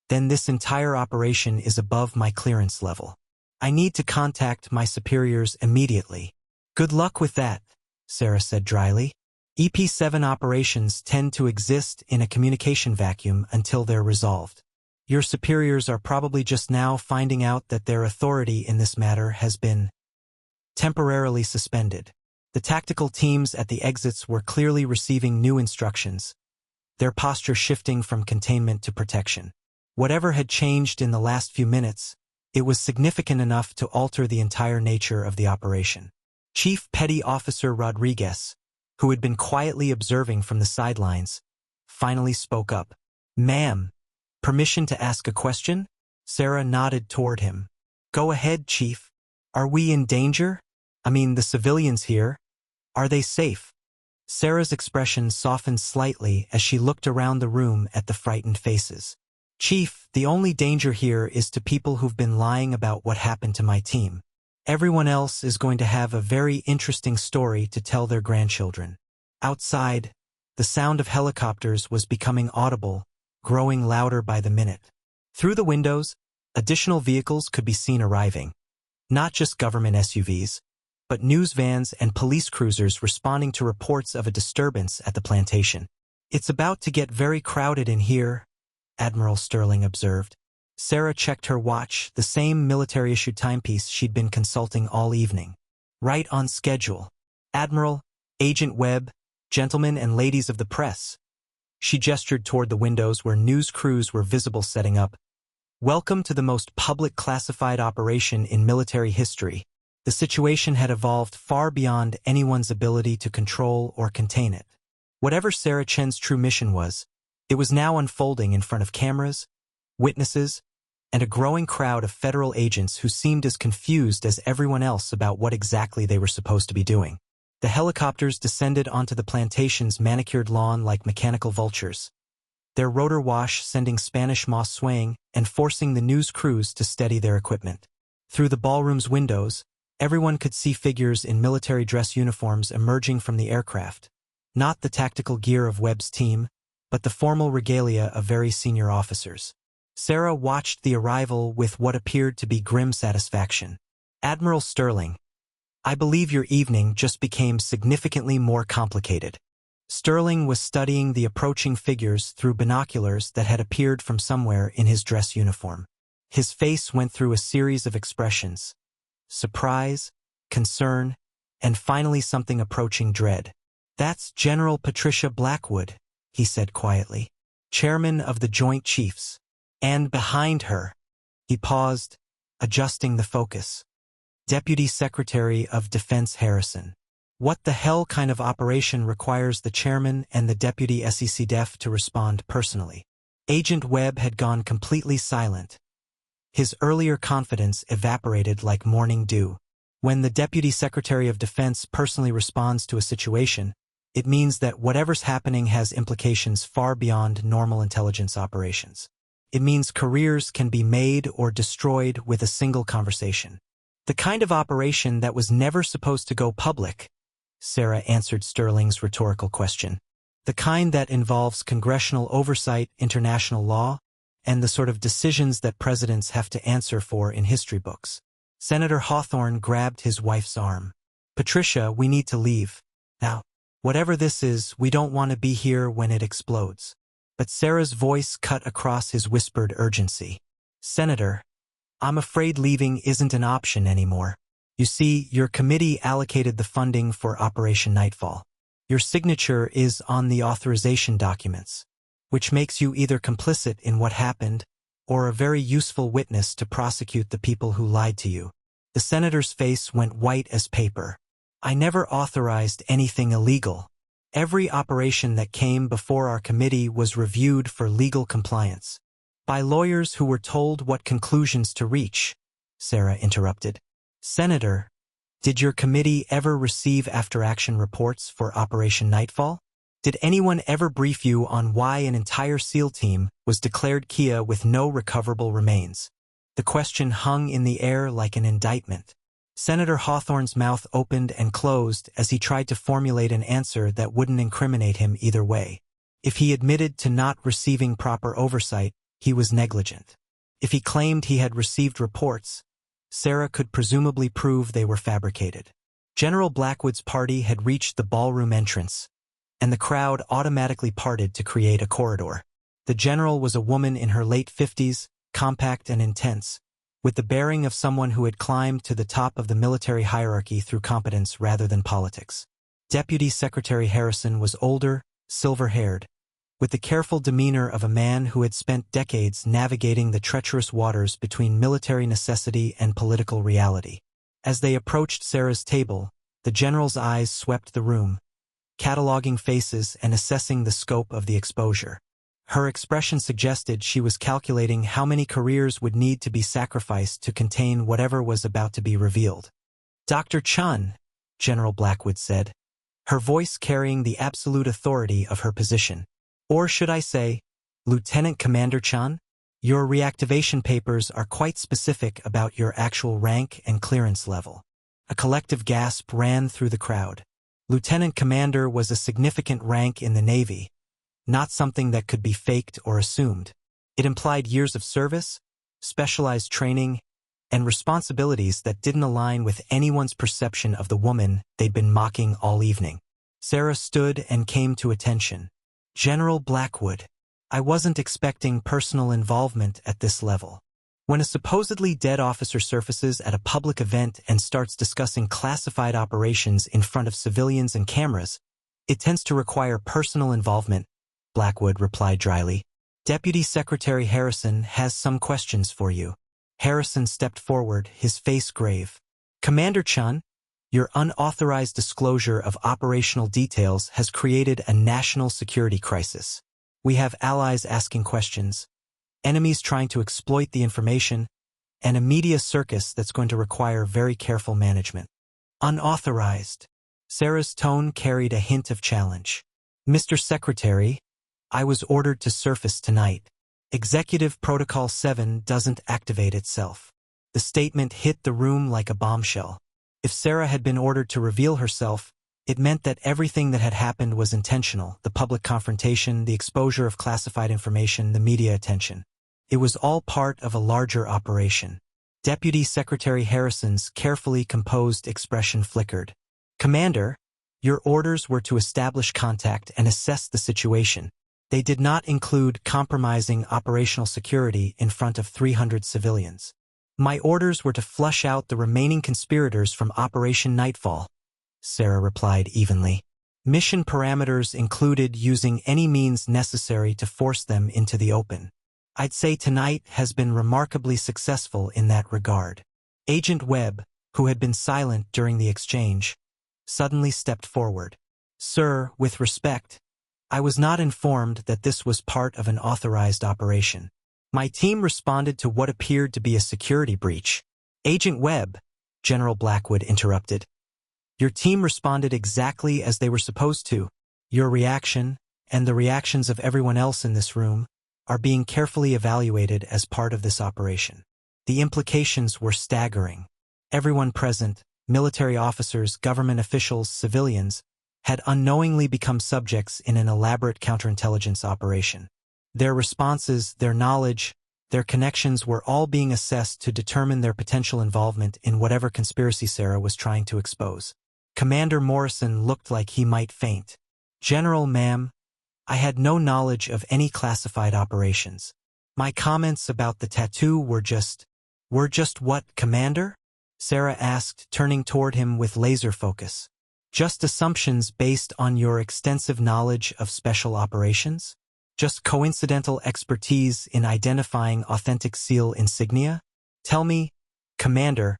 Speaker 1: then this entire operation is above my clearance level. I need to contact my superiors immediately." "Good luck with that," Sarah said dryly. "EP7 operations tend to exist in a communication vacuum until they're resolved. Your superiors are probably just now finding out that their authority in this matter has been temporarily suspended." The tactical teams at the exits were clearly receiving new instructions, their posture shifting from containment to protection. Whatever had changed in the last few minutes, it was significant enough to alter the entire nature of the operation. Chief Petty Officer Rodriguez, who had been quietly observing from the sidelines, finally spoke up. "Ma'am, permission to ask a question?" Sarah nodded toward him. "Go ahead, Chief. Are we in danger? I mean, the civilians here. Are they safe?" Sarah's expression softened slightly as she looked around the room at the frightened faces. "Chief, the only danger here is to people who've been lying about what happened to my team. Everyone else is going to have a very interesting story to tell their grandchildren." Outside, the sound of helicopters was becoming audible, growing louder by the minute. Through the windows, additional vehicles could be seen arriving. Not just government SUVs, but news vans and police cruisers responding to reports of a disturbance at the plantation. "It's about to get very crowded in here," Admiral Sterling observed. Sarah checked her watch, the same military-issued timepiece she'd been consulting all evening. "Right on schedule. Admiral, Agent Webb, gentlemen and ladies of the press." She gestured toward the windows where news crews were visible setting up. "Welcome to the most public classified operation in military history." The situation had evolved far beyond anyone's ability to control or contain it. Whatever Sarah Chen's true mission was, it was now unfolding in front of cameras, witnesses, and a growing crowd of federal agents who seemed as confused as everyone else about what exactly they were supposed to be doing. The helicopters descended onto the plantation's manicured lawn like mechanical vultures, their rotor wash sending Spanish moss swaying and forcing the news crews to steady their equipment. Through the ballroom's windows, everyone could see figures in military dress uniforms emerging from the aircraft. Not the tactical gear of Webb's team, but the formal regalia of very senior officers. Sarah watched the arrival with what appeared to be grim satisfaction. "Admiral Sterling, I believe your evening just became significantly more complicated." Sterling was studying the approaching figures through binoculars that had appeared from somewhere in his dress uniform. His face went through a series of expressions: surprise, concern, and finally something approaching dread. "That's General Patricia Blackwood," he said quietly, "chairman of the Joint Chiefs. And behind her," he paused, adjusting the focus, "Deputy Secretary of Defense Harrison." What the hell kind of operation requires the chairman and the deputy SEC-Def to respond personally? Agent Webb had gone completely silent. His earlier confidence evaporated like morning dew. When the Deputy Secretary of Defense personally responds to a situation, it means that whatever's happening has implications far beyond normal intelligence operations. It means careers can be made or destroyed with a single conversation. "The kind of operation that was never supposed to go public," Sarah answered Sterling's rhetorical question. "The kind that involves congressional oversight, international law, and the sort of decisions that presidents have to answer for in history books." Senator Hawthorne grabbed his wife's arm. "Patricia, we need to leave. Now, whatever this is, we don't want to be here when it explodes." But Sarah's voice cut across his whispered urgency. "Senator, I'm afraid leaving isn't an option anymore. You see, your committee allocated the funding for Operation Nightfall. Your signature is on the authorization documents, which makes you either complicit in what happened or a very useful witness to prosecute the people who lied to you." The senator's face went white as paper. "I never authorized anything illegal. Every operation that came before our committee was reviewed for legal compliance by lawyers who were told what conclusions to reach," Sarah interrupted. "Senator, did your committee ever receive after-action reports for Operation Nightfall? Did anyone ever brief you on why an entire SEAL team was declared Kia with no recoverable remains?" The question hung in the air like an indictment. Senator Hawthorne's mouth opened and closed as he tried to formulate an answer that wouldn't incriminate him either way. If he admitted to not receiving proper oversight, he was negligent. If he claimed he had received reports, Sarah could presumably prove they were fabricated. General Blackwood's party had reached the ballroom entrance, and the crowd automatically parted to create a corridor. The general was a woman in her late 50s, compact and intense, with the bearing of someone who had climbed to the top of the military hierarchy through competence rather than politics. Deputy Secretary Harrison was older, silver-haired, with the careful demeanor of a man who had spent decades navigating the treacherous waters between military necessity and political reality. As they approached Sarah's table, the general's eyes swept the room, cataloging faces and assessing the scope of the exposure. Her expression suggested she was calculating how many careers would need to be sacrificed to contain whatever was about to be revealed. "Dr. Chun," General Blackwood said, her voice carrying the absolute authority of her position. "Or should I say, Lieutenant Commander Chun? Your reactivation papers are quite specific about your actual rank and clearance level." A collective gasp ran through the crowd. Lieutenant Commander was a significant rank in the Navy, not something that could be faked or assumed. It implied years of service, specialized training, and responsibilities that didn't align with anyone's perception of the woman they'd been mocking all evening. Sarah stood and came to attention. "General Blackwood, I wasn't expecting personal involvement at this level." When a supposedly dead officer surfaces at a public event and starts discussing classified operations in front of civilians and cameras, it tends to require personal involvement, Blackwood replied dryly. "Deputy Secretary Harrison has some questions for you." Harrison stepped forward, his face grave. "Commander Chun, your unauthorized disclosure of operational details has created a national security crisis. We have allies asking questions, enemies trying to exploit the information, and a media circus that's going to require very careful management." "Unauthorized." Sarah's tone carried a hint of challenge. "Mr. Secretary, I was ordered to surface tonight. Executive Protocol 7 doesn't activate itself." The statement hit the room like a bombshell. If Sarah had been ordered to reveal herself, it meant that everything that had happened was intentional: the public confrontation, the exposure of classified information, the media attention. It was all part of a larger operation. Deputy Secretary Harrison's carefully composed expression flickered. "Commander, your orders were to establish contact and assess the situation. They did not include compromising operational security in front of 300 civilians. My orders were to flush out the remaining conspirators from Operation Nightfall," Sarah replied evenly. "Mission parameters included using any means necessary to force them into the open. I'd say tonight has been remarkably successful in that regard." Agent Webb, who had been silent during the exchange, suddenly stepped forward. "Sir, with respect, I was not informed that this was part of an authorized operation. My team responded to what appeared to be a security breach." "Agent Webb," General Blackwood interrupted, "your team responded exactly as they were supposed to. Your reaction, and the reactions of everyone else in this room, are being carefully evaluated as part of this operation." The implications were staggering. Everyone present, military officers, government officials, civilians, had unknowingly become subjects in an elaborate counterintelligence operation. Their responses, their knowledge, their connections were all being assessed to determine their potential involvement in whatever conspiracy Sarah was trying to expose. Commander Morrison looked like he might faint. "General, ma'am, I had no knowledge of any classified operations. My comments about the tattoo were just what, Commander?" Sarah asked, turning toward him with laser focus. "Just assumptions based on your extensive knowledge of special operations? Just coincidental expertise in identifying authentic SEAL insignia? Tell me, Commander,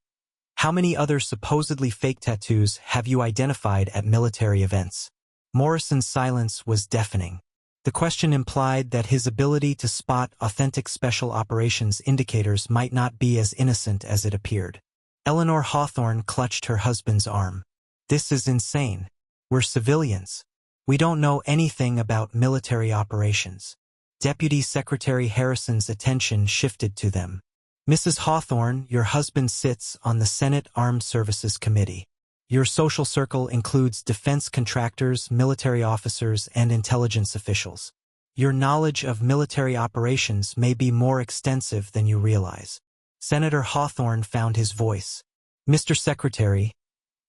Speaker 1: how many other supposedly fake tattoos have you identified at military events?" Morrison's silence was deafening. The question implied that his ability to spot authentic special operations indicators might not be as innocent as it appeared. Eleanor Hawthorne clutched her husband's arm. "This is insane. We're civilians. We don't know anything about military operations." Deputy Secretary Harrison's attention shifted to them. "Mrs. Hawthorne, your husband sits on the Senate Armed Services Committee. Your social circle includes defense contractors, military officers, and intelligence officials. Your knowledge of military operations may be more extensive than you realize." Senator Hawthorne found his voice. "Mr. Secretary,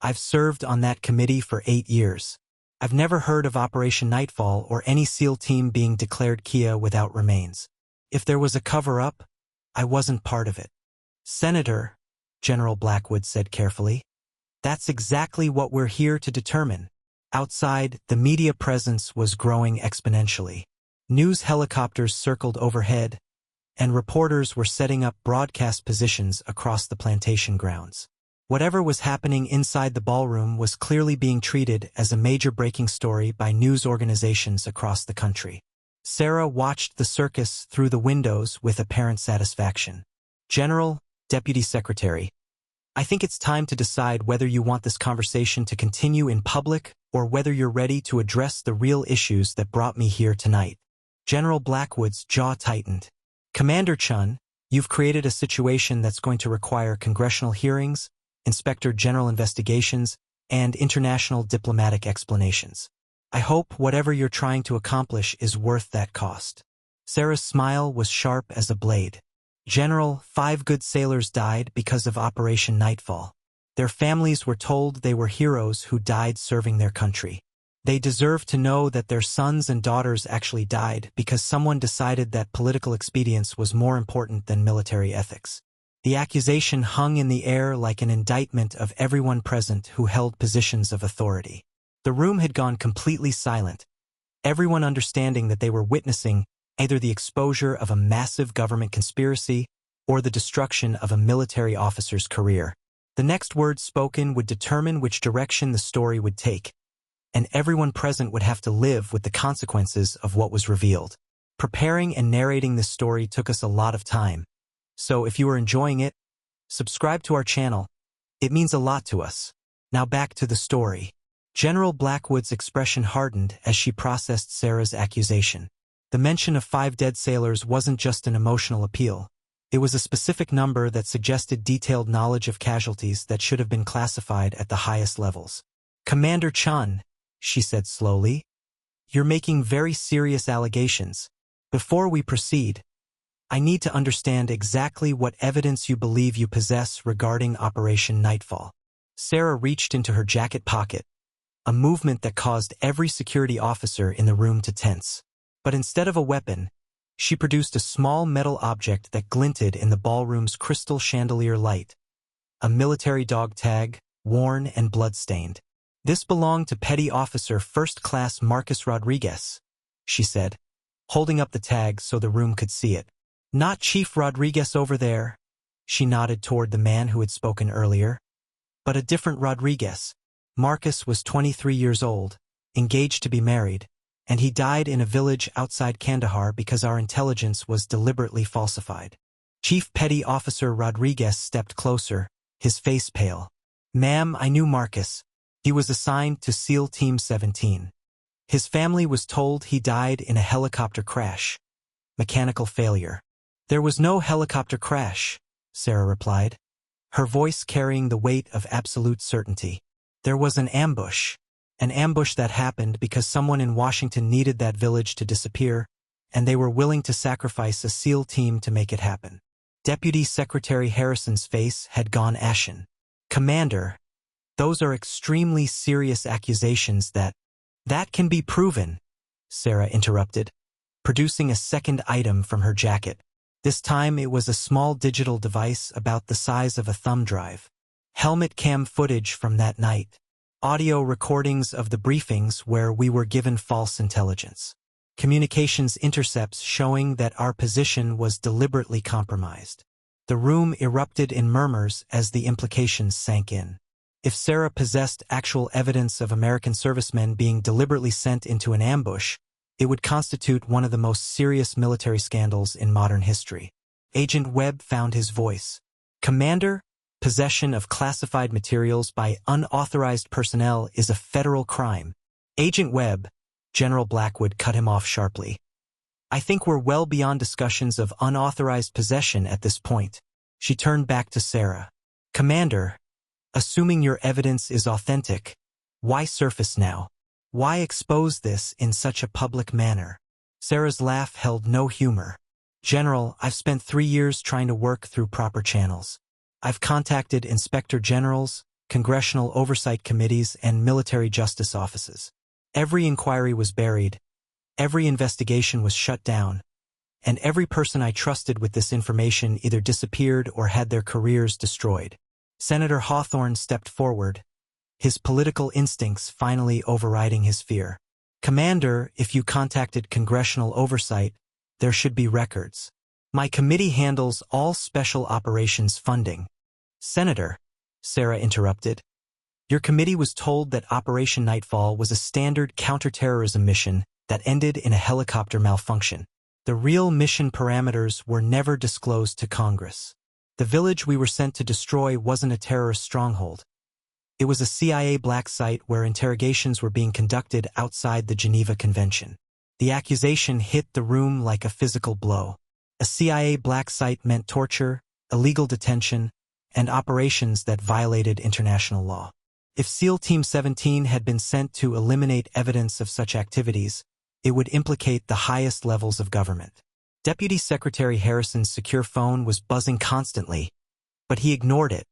Speaker 1: I've served on that committee for 8 years. I've never heard of Operation Nightfall or any SEAL team being declared Kia without remains. If there was a cover-up, I wasn't part of it." Senator, General Blackwood said carefully, that's exactly what we're here to determine. Outside, the media presence was growing exponentially. News helicopters circled overhead, and reporters were setting up broadcast positions across the plantation grounds. Whatever was happening inside the ballroom was clearly being treated as a major breaking story by news organizations across the country. Sarah watched the circus through the windows with apparent satisfaction. General, Deputy Secretary, I think it's time to decide whether you want this conversation to continue in public or whether you're ready to address the real issues that brought me here tonight. General Blackwood's jaw tightened. Commander Chun, you've created a situation that's going to require congressional hearings, Inspector General investigations, and international diplomatic explanations. I hope whatever you're trying to accomplish is worth that cost. Sarah's smile was sharp as a blade. General, 5 good sailors died because of Operation Nightfall. Their families were told they were heroes who died serving their country. They deserve to know that their sons and daughters actually died because someone decided that political expedience was more important than military ethics. The accusation hung in the air like an indictment of everyone present who held positions of authority. The room had gone completely silent, everyone understanding that they were witnessing either the exposure of a massive government conspiracy or the destruction of a military officer's career. The next words spoken would determine which direction the story would take, and everyone present would have to live with the consequences of what was revealed. Preparing and narrating this story took us a lot of time, so if you are enjoying it, subscribe to our channel. It means a lot to us. Now back to the story. General Blackwood's expression hardened as she processed Sarah's accusation. The mention of 5 dead sailors wasn't just an emotional appeal. It was a specific number that suggested detailed knowledge of casualties that should have been classified at the highest levels. Commander Chun, she said slowly, you're making very serious allegations. Before we proceed, I need to understand exactly what evidence you believe you possess regarding Operation Nightfall. Sarah reached into her jacket pocket, a movement that caused every security officer in the room to tense. But instead of a weapon, she produced a small metal object that glinted in the ballroom's crystal chandelier light. A military dog tag, worn and blood-stained. This belonged to Petty Officer First Class Marcus Rodriguez, she said, holding up the tag so the room could see it. Not Chief Rodriguez over there, she nodded toward the man who had spoken earlier, but a different Rodriguez. Marcus was 23 years old, engaged to be married, and he died in a village outside Kandahar because our intelligence was deliberately falsified. Chief Petty Officer Rodriguez stepped closer, his face pale. Ma'am, I knew Marcus. He was assigned to SEAL Team 17. His family was told he died in a helicopter crash. Mechanical failure. There was no helicopter crash, Sarah replied, her voice carrying the weight of absolute certainty. There was an ambush that happened because someone in Washington needed that village to disappear, and they were willing to sacrifice a SEAL team to make it happen. Deputy Secretary Harrison's face had gone ashen. Commander, those are extremely serious accusations that can be proven, Sarah interrupted, producing a second item from her jacket. This time it was a small digital device about the size of a thumb drive. Helmet cam footage from that night. Audio recordings of the briefings where we were given false intelligence. Communications intercepts showing that our position was deliberately compromised. The room erupted in murmurs as the implications sank in. If Sarah possessed actual evidence of American servicemen being deliberately sent into an ambush, it would constitute one of the most serious military scandals in modern history. Agent Webb found his voice. Commander, possession of classified materials by unauthorized personnel is a federal crime. Agent Webb, General Blackwood cut him off sharply. I think we're well beyond discussions of unauthorized possession at this point. She turned back to Sarah. Commander, assuming your evidence is authentic, why surface now? Why expose this in such a public manner? Sarah's laugh held no humor. General, I've spent 3 years trying to work through proper channels. I've contacted inspector generals, congressional oversight committees, and military justice offices. Every inquiry was buried, every investigation was shut down, and every person I trusted with this information either disappeared or had their careers destroyed. Senator Hawthorne stepped forward, his political instincts finally overriding his fear. Commander, if you contacted congressional oversight, there should be records. My committee handles all special operations funding. Senator, Sarah interrupted, your committee was told that Operation Nightfall was a standard counterterrorism mission that ended in a helicopter malfunction. The real mission parameters were never disclosed to Congress. The village we were sent to destroy wasn't a terrorist stronghold. It was a CIA black site where interrogations were being conducted outside the Geneva Convention. The accusation hit the room like a physical blow. A CIA black site meant torture, illegal detention, and operations that violated international law. If SEAL Team 17 had been sent to eliminate evidence of such activities, it would implicate the highest levels of government. Deputy Secretary Harrison's secure phone was buzzing constantly, but he ignored it.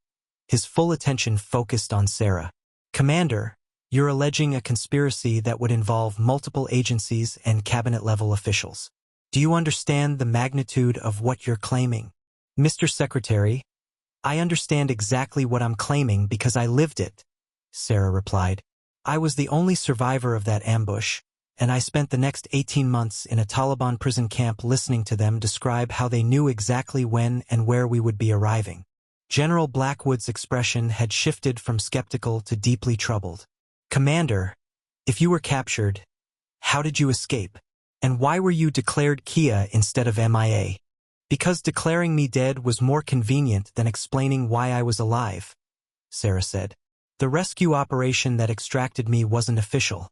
Speaker 1: His full attention focused on Sarah. Commander, you're alleging a conspiracy that would involve multiple agencies and cabinet-level officials. Do you understand the magnitude of what you're claiming? Mr. Secretary, I understand exactly what I'm claiming because I lived it, Sarah replied. I was the only survivor of that ambush, and I spent the next 18 months in a Taliban prison camp listening to them describe how they knew exactly when and where we would be arriving. General Blackwood's expression had shifted from skeptical to deeply troubled. Commander, if you were captured, how did you escape? And why were you declared Kia instead of MIA? Because declaring me dead was more convenient than explaining why I was alive, Sarah said. The rescue operation that extracted me wasn't official.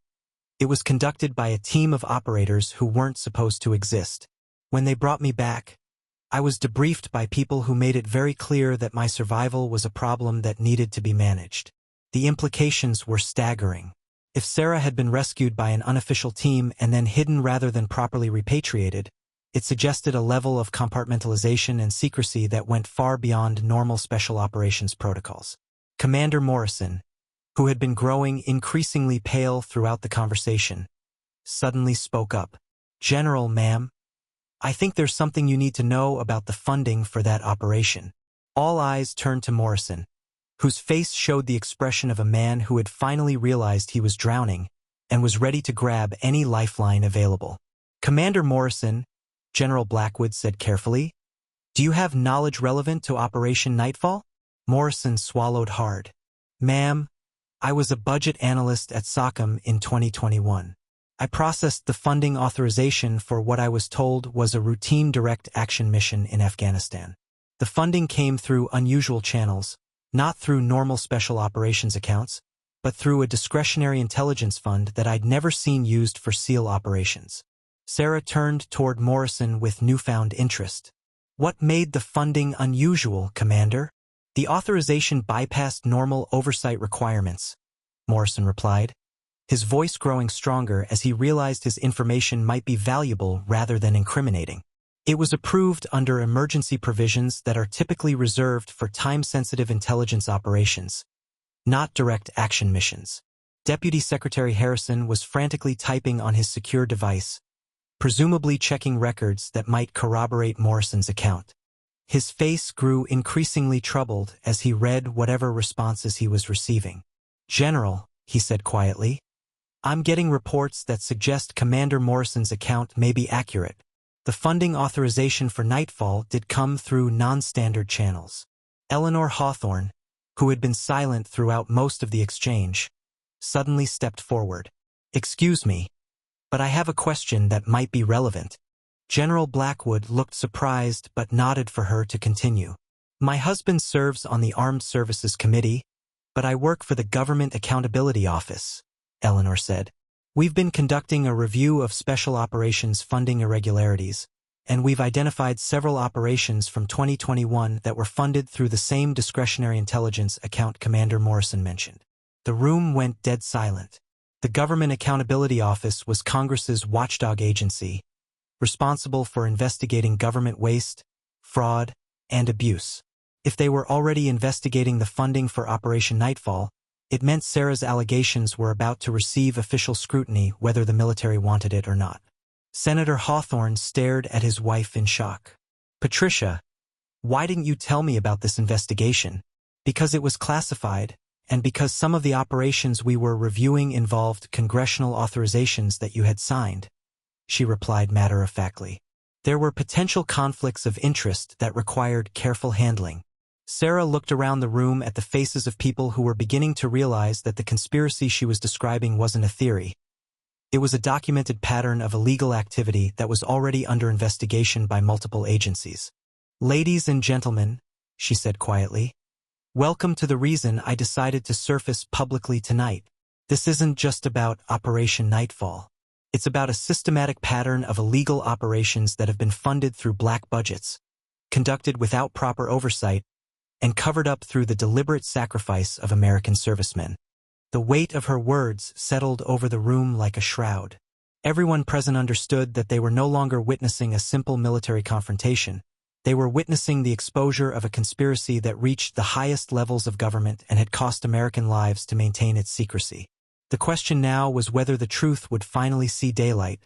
Speaker 1: It was conducted by a team of operators who weren't supposed to exist. When they brought me back, I was debriefed by people who made it very clear that my survival was a problem that needed to be managed. The implications were staggering. If Sarah had been rescued by an unofficial team and then hidden rather than properly repatriated, it suggested a level of compartmentalization and secrecy that went far beyond normal special operations protocols. Commander Morrison, who had been growing increasingly pale throughout the conversation, suddenly spoke up. General, ma'am, I think there's something you need to know about the funding for that operation. All eyes turned to Morrison, whose face showed the expression of a man who had finally realized he was drowning and was ready to grab any lifeline available. Commander Morrison, General Blackwood said carefully, do you have knowledge relevant to Operation Nightfall? Morrison swallowed hard. Ma'am, I was a budget analyst at SOCOM in 2021. I processed the funding authorization for what I was told was a routine direct action mission in Afghanistan. The funding came through unusual channels, not through normal special operations accounts, but through a discretionary intelligence fund that I'd never seen used for SEAL operations. Sarah turned toward Morrison with newfound interest. What made the funding unusual, Commander? The authorization bypassed normal oversight requirements, Morrison replied, his voice growing stronger as he realized his information might be valuable rather than incriminating. It was approved under emergency provisions that are typically reserved for time-sensitive intelligence operations, not direct action missions. Deputy Secretary Harrison was frantically typing on his secure device, presumably checking records that might corroborate Morrison's account. His face grew increasingly troubled as he read whatever responses he was receiving. General, he said quietly, I'm getting reports that suggest Commander Morrison's account may be accurate. The funding authorization for Nightfall did come through non-standard channels. Eleanor Hawthorne, who had been silent throughout most of the exchange, suddenly stepped forward. Excuse me, but I have a question that might be relevant. General Blackwood looked surprised but nodded for her to continue. My husband serves on the Armed Services Committee, but I work for the Government Accountability Office, Eleanor said. We've been conducting a review of special operations funding irregularities, and we've identified several operations from 2021 that were funded through the same discretionary intelligence account Commander Morrison mentioned. The room went dead silent. The Government Accountability Office was Congress's watchdog agency, responsible for investigating government waste, fraud, and abuse. If they were already investigating the funding for Operation Nightfall, it meant Sarah's allegations were about to receive official scrutiny whether the military wanted it or not. Senator Hawthorne stared at his wife in shock. Patricia, why didn't you tell me about this investigation? Because it was classified, and because some of the operations we were reviewing involved congressional authorizations that you had signed, she replied matter-of-factly. There were potential conflicts of interest that required careful handling. Sarah looked around the room at the faces of people who were beginning to realize that the conspiracy she was describing wasn't a theory. It was a documented pattern of illegal activity that was already under investigation by multiple agencies. Ladies and gentlemen, she said quietly, welcome to the reason I decided to surface publicly tonight. This isn't just about Operation Nightfall. It's about a systematic pattern of illegal operations that have been funded through black budgets, conducted without proper oversight, and covered up through the deliberate sacrifice of American servicemen. The weight of her words settled over the room like a shroud. Everyone present understood that they were no longer witnessing a simple military confrontation. They were witnessing the exposure of a conspiracy that reached the highest levels of government and had cost American lives to maintain its secrecy. The question now was whether the truth would finally see daylight,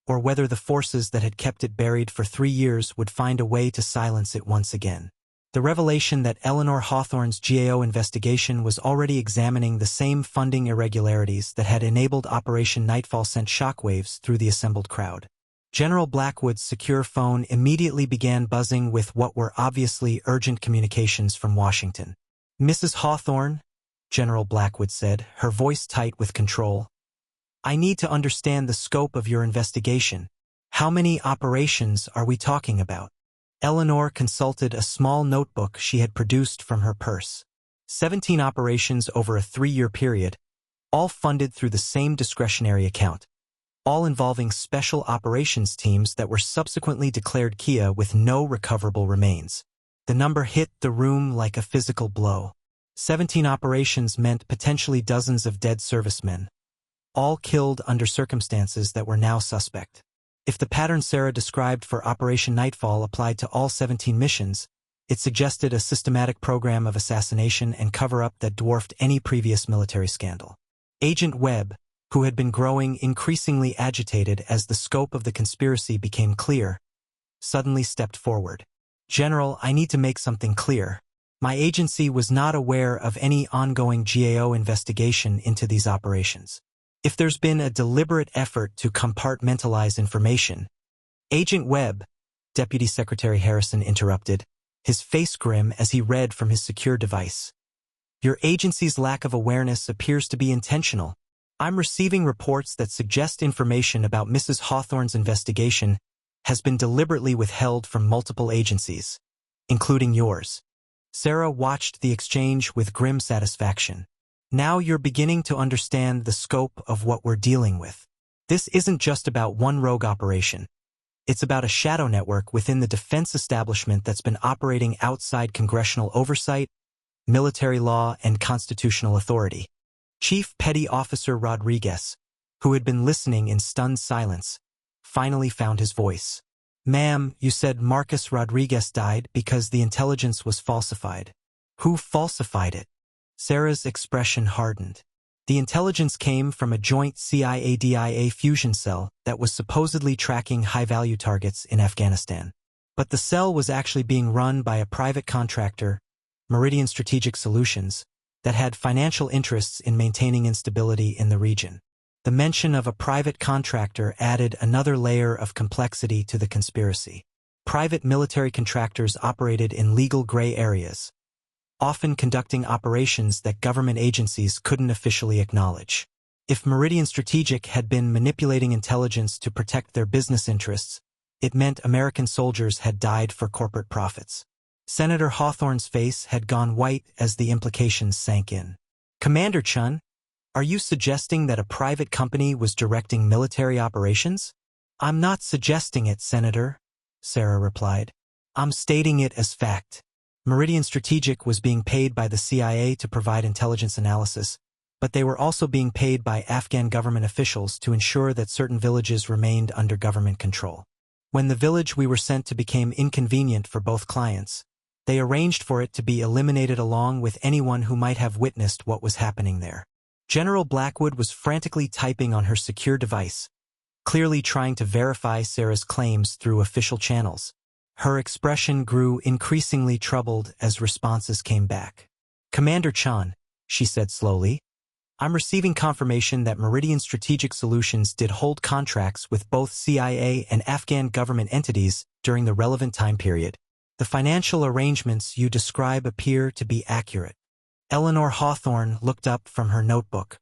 Speaker 1: or whether the forces that had kept it buried for 3 years would find a way to silence it once again. The revelation that Eleanor Hawthorne's GAO investigation was already examining the same funding irregularities that had enabled Operation Nightfall sent shockwaves through the assembled crowd. General Blackwood's secure phone immediately began buzzing with what were obviously urgent communications from Washington. Mrs. Hawthorne, General Blackwood said, her voice tight with control, I need to understand the scope of your investigation. How many operations are we talking about? Eleanor consulted a small notebook she had produced from her purse. 17 operations over a 3-year period, all funded through the same discretionary account, all involving special operations teams that were subsequently declared Kia with no recoverable remains. The number hit the room like a physical blow. 17 operations meant potentially dozens of dead servicemen, all killed under circumstances that were now suspect. If the pattern Sarah described for Operation Nightfall applied to all 17 missions, it suggested a systematic program of assassination and cover-up that dwarfed any previous military scandal. Agent Webb, who had been growing increasingly agitated as the scope of the conspiracy became clear, suddenly stepped forward. General, I need to make something clear. My agency was not aware of any ongoing GAO investigation into these operations. If there's been a deliberate effort to compartmentalize information, Agent Webb, Deputy Secretary Harrison interrupted, his face grim as he read from his secure device. Your agency's lack of awareness appears to be intentional. I'm receiving reports that suggest information about Mrs. Hawthorne's investigation has been deliberately withheld from multiple agencies, including yours. Sarah watched the exchange with grim satisfaction. Now you're beginning to understand the scope of what we're dealing with. This isn't just about one rogue operation. It's about a shadow network within the defense establishment that's been operating outside congressional oversight, military law, and constitutional authority. Chief Petty Officer Rodriguez, who had been listening in stunned silence, finally found his voice. Ma'am, you said Marcus Rodriguez died because the intelligence was falsified. Who falsified it? Sarah's expression hardened. The intelligence came from a joint CIA-DIA fusion cell that was supposedly tracking high-value targets in Afghanistan. But the cell was actually being run by a private contractor, Meridian Strategic Solutions, that had financial interests in maintaining instability in the region. The mention of a private contractor added another layer of complexity to the conspiracy. Private military contractors operated in legal gray areas, often conducting operations that government agencies couldn't officially acknowledge. If Meridian Strategic had been manipulating intelligence to protect their business interests, it meant American soldiers had died for corporate profits. Senator Hawthorne's face had gone white as the implications sank in. Commander Chun, are you suggesting that a private company was directing military operations? I'm not suggesting it, Senator, Sarah replied. I'm stating it as fact. Meridian Strategic was being paid by the CIA to provide intelligence analysis, but they were also being paid by Afghan government officials to ensure that certain villages remained under government control. When the village we were sent to became inconvenient for both clients, they arranged for it to be eliminated along with anyone who might have witnessed what was happening there. General Blackwood was frantically typing on her secure device, clearly trying to verify Sarah's claims through official channels. Her expression grew increasingly troubled as responses came back. "Commander Chan," she said slowly, "I'm receiving confirmation that Meridian Strategic Solutions did hold contracts with both CIA and Afghan government entities during the relevant time period. The financial arrangements you describe appear to be accurate." Eleanor Hawthorne looked up from her notebook.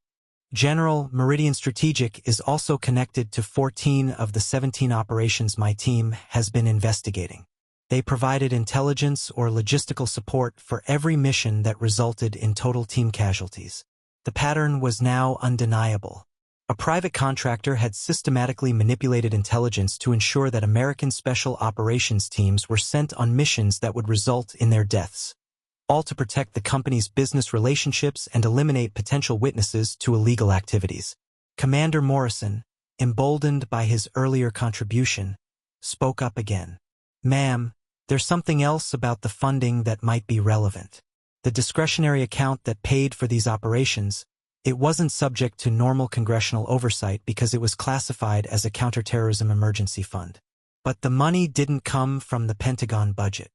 Speaker 1: "General, Meridian Strategic is also connected to 14 of the 17 operations my team has been investigating. They provided intelligence or logistical support for every mission that resulted in total team casualties." The pattern was now undeniable. A private contractor had systematically manipulated intelligence to ensure that American special operations teams were sent on missions that would result in their deaths, all to protect the company's business relationships and eliminate potential witnesses to illegal activities. Commander Morrison, emboldened by his earlier contribution, spoke up again. "Ma'am, there's something else about the funding that might be relevant. The discretionary account that paid for these operations, it wasn't subject to normal congressional oversight because it was classified as a counterterrorism emergency fund. But the money didn't come from the Pentagon budget."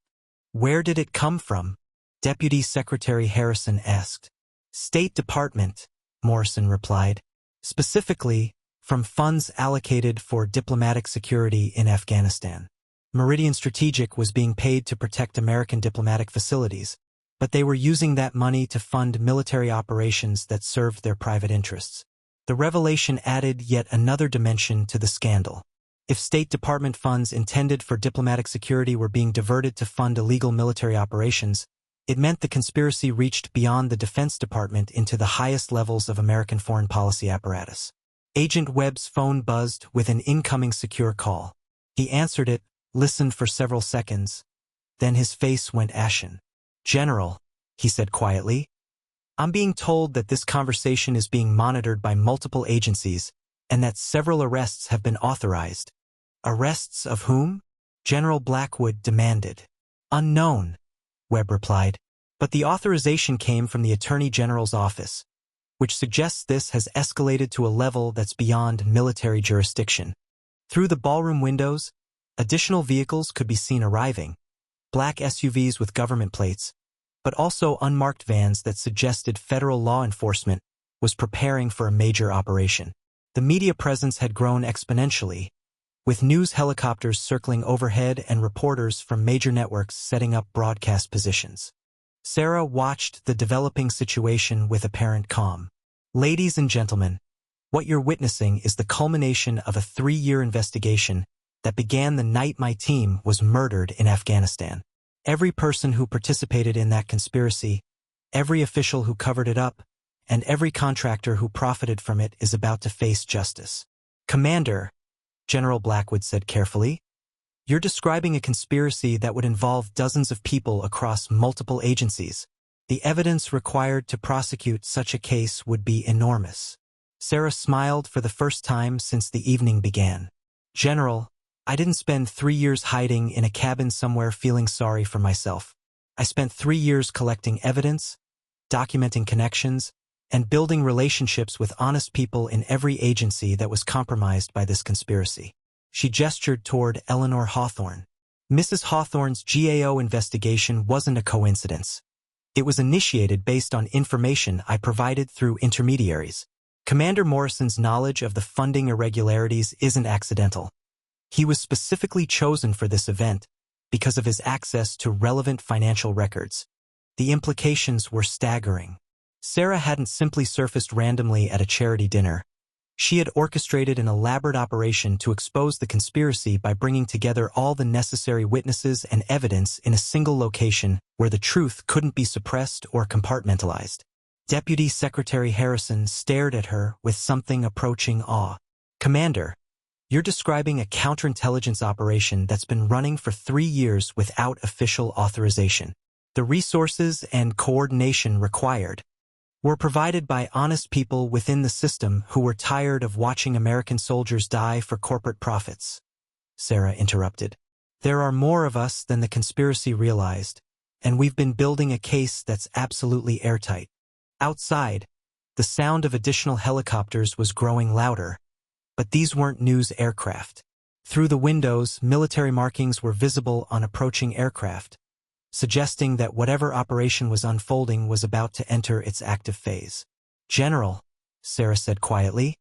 Speaker 1: "Where did it come from?" Deputy Secretary Harrison asked. "State Department," Morrison replied. "Specifically, from funds allocated for diplomatic security in Afghanistan. Meridian Strategic was being paid to protect American diplomatic facilities, but they were using that money to fund military operations that served their private interests." The revelation added yet another dimension to the scandal. If State Department funds intended for diplomatic security were being diverted to fund illegal military operations, it meant the conspiracy reached beyond the Defense Department into the highest levels of American foreign policy apparatus. Agent Webb's phone buzzed with an incoming secure call. He answered it, listened for several seconds, then his face went ashen. "General," he said quietly, "I'm being told that this conversation is being monitored by multiple agencies and that several arrests have been authorized." "Arrests of whom?" General Blackwood demanded. "Unknown," Webb replied, "but the authorization came from the Attorney General's office, which suggests this has escalated to a level that's beyond military jurisdiction." Through the ballroom windows, additional vehicles could be seen arriving, black SUVs with government plates, but also unmarked vans that suggested federal law enforcement was preparing for a major operation. The media presence had grown exponentially, with news helicopters circling overhead and reporters from major networks setting up broadcast positions. Sarah watched the developing situation with apparent calm. "Ladies and gentlemen, what you're witnessing is the culmination of a 3-year investigation that began the night my team was murdered in Afghanistan. Every person who participated in that conspiracy, every official who covered it up, and every contractor who profited from it is about to face justice." "Commander," General Blackwood said carefully, "you're describing a conspiracy that would involve dozens of people across multiple agencies. The evidence required to prosecute such a case would be enormous." Sarah smiled for the first time since the evening began. "General, I didn't spend 3 years hiding in a cabin somewhere feeling sorry for myself. I spent 3 years collecting evidence, documenting connections, and building relationships with honest people in every agency that was compromised by this conspiracy." She gestured toward Eleanor Hawthorne. "Mrs. Hawthorne's GAO investigation wasn't a coincidence. It was initiated based on information I provided through intermediaries. Commander Morrison's knowledge of the funding irregularities isn't accidental. He was specifically chosen for this event because of his access to relevant financial records. The implications were staggering. Sarah hadn't simply surfaced randomly at a charity dinner. She had orchestrated an elaborate operation to expose the conspiracy by bringing together all the necessary witnesses and evidence in a single location where the truth couldn't be suppressed or compartmentalized. Deputy Secretary Harrison stared at her with something approaching awe. "Commander, you're describing a counterintelligence operation that's been running for 3 years without official authorization. The resources and coordination required were provided by honest people within the system who were tired of watching American soldiers die for corporate profits." Sarah interrupted. "There are more of us than the conspiracy realized, and we've been building a case that's absolutely airtight." Outside, the sound of additional helicopters was growing louder, But these weren't news aircraft. Through the windows, military markings were visible on approaching aircraft, suggesting that whatever operation was unfolding was about to enter its active phase. "General," Sarah said quietly,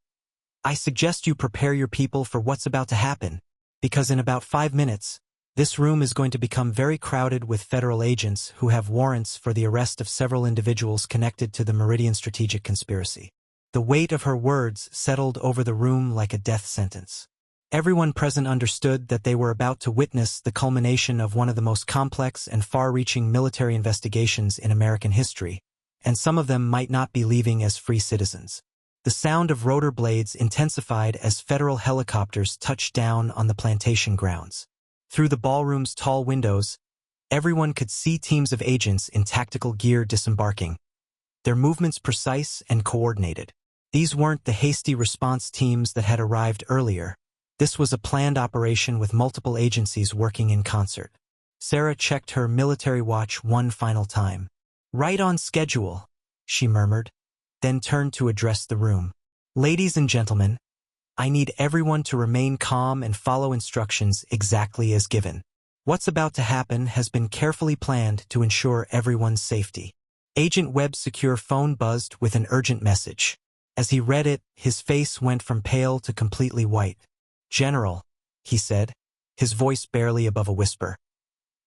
Speaker 1: "I suggest you prepare your people for what's about to happen, because in about 5 minutes, this room is going to become very crowded with federal agents who have warrants for the arrest of several individuals connected to the Meridian strategic conspiracy." The weight of her words settled over the room like a death sentence. Everyone present understood that they were about to witness the culmination of one of the most complex and far-reaching military investigations in American history, and some of them might not be leaving as free citizens. The sound of rotor blades intensified as federal helicopters touched down on the plantation grounds. Through the ballroom's tall windows, everyone could see teams of agents in tactical gear disembarking, their movements precise and coordinated. These weren't the hasty response teams that had arrived earlier. This was a planned operation with multiple agencies working in concert. Sarah checked her military watch one final time. "Right on schedule," she murmured, then turned to address the room. "Ladies and gentlemen, I need everyone to remain calm and follow instructions exactly as given. What's about to happen has been carefully planned to ensure everyone's safety." Agent Webb's secure phone buzzed with an urgent message. As he read it, his face went from pale to completely white. "General," he said, his voice barely above a whisper,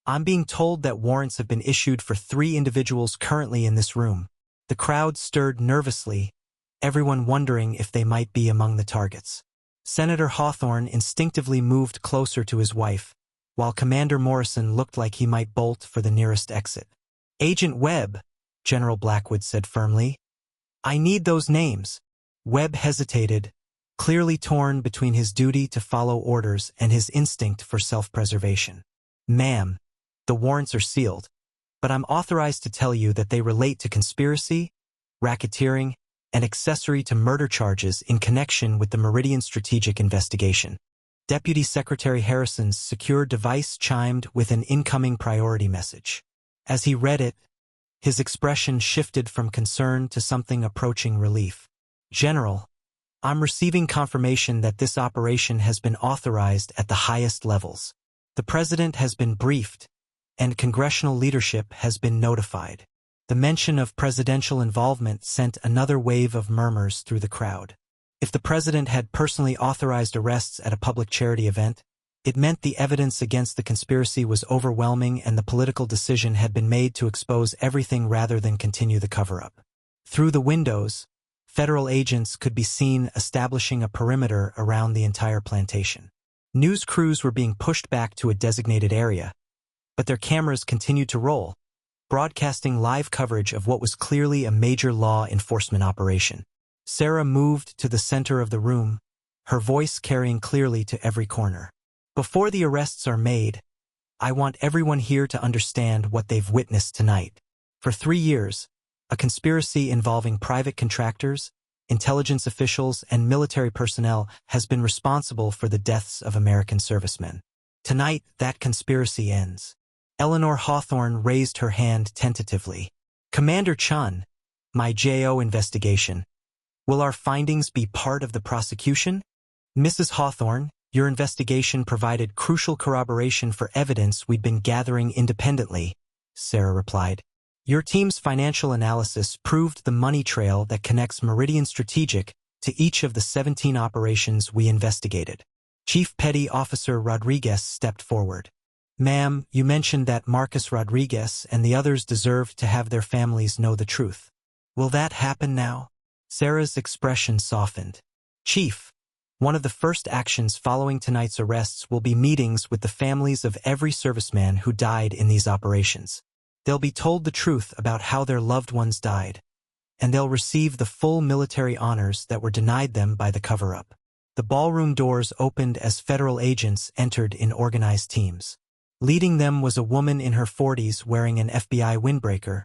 Speaker 1: "I'm being told that warrants have been issued for 3 individuals currently in this room." The crowd stirred nervously, everyone wondering if they might be among the targets. Senator Hawthorne instinctively moved closer to his wife, while Commander Morrison looked like he might bolt for the nearest exit. "Agent Webb," General Blackwood said firmly, "I need those names." Webb hesitated, clearly torn between his duty to follow orders and his instinct for self-preservation. "Ma'am, the warrants are sealed, but I'm authorized to tell you that they relate to conspiracy, racketeering, and accessory to murder charges in connection with the Meridian strategic investigation." Deputy Secretary Harrison's secure device chimed with an incoming priority message. As he read it, his expression shifted from concern to something approaching relief. "General, I'm receiving confirmation that this operation has been authorized at the highest levels. The President has been briefed, and congressional leadership has been notified." The mention of presidential involvement sent another wave of murmurs through the crowd. If the President had personally authorized arrests at a public charity event, it meant the evidence against the conspiracy was overwhelming and the political decision had been made to expose everything rather than continue the cover-up. Through the windows, federal agents could be seen establishing a perimeter around the entire plantation. News crews were being pushed back to a designated area, but their cameras continued to roll, broadcasting live coverage of what was clearly a major law enforcement operation. Sarah moved to the center of the room, her voice carrying clearly to every corner. "Before the arrests are made, I want everyone here to understand what they've witnessed tonight. For 3 years, a conspiracy involving private contractors, intelligence officials, and military personnel has been responsible for the deaths of American servicemen. Tonight, that conspiracy ends." Eleanor Hawthorne raised her hand tentatively. "Commander Chun, my JO investigation. Will our findings be part of the prosecution?" "Mrs. Hawthorne, your investigation provided crucial corroboration for evidence we'd been gathering independently," Sarah replied. "Your team's financial analysis proved the money trail that connects Meridian Strategic to each of the 17 operations we investigated." Chief Petty Officer Rodriguez stepped forward. "Ma'am, you mentioned that Marcus Rodriguez and the others deserved to have their families know the truth. Will that happen now?" Sarah's expression softened. "Chief, one of the first actions following tonight's arrests will be meetings with the families of every serviceman who died in these operations. They'll be told the truth about how their loved ones died, and they'll receive the full military honors that were denied them by the cover-up." The ballroom doors opened as federal agents entered in organized teams. Leading them was a woman in her 40s wearing an FBI windbreaker,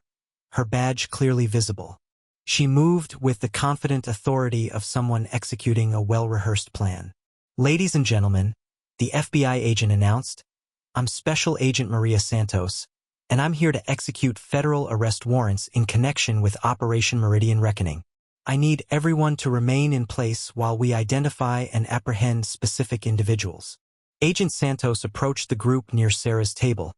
Speaker 1: her badge clearly visible. She moved with the confident authority of someone executing a well-rehearsed plan. "Ladies and gentlemen," the FBI agent announced, "I'm Special Agent Maria Santos, and I'm here to execute federal arrest warrants in connection with Operation Meridian Reckoning. I need everyone to remain in place while we identify and apprehend specific individuals. Agent Santos approached the group near Sarah's table,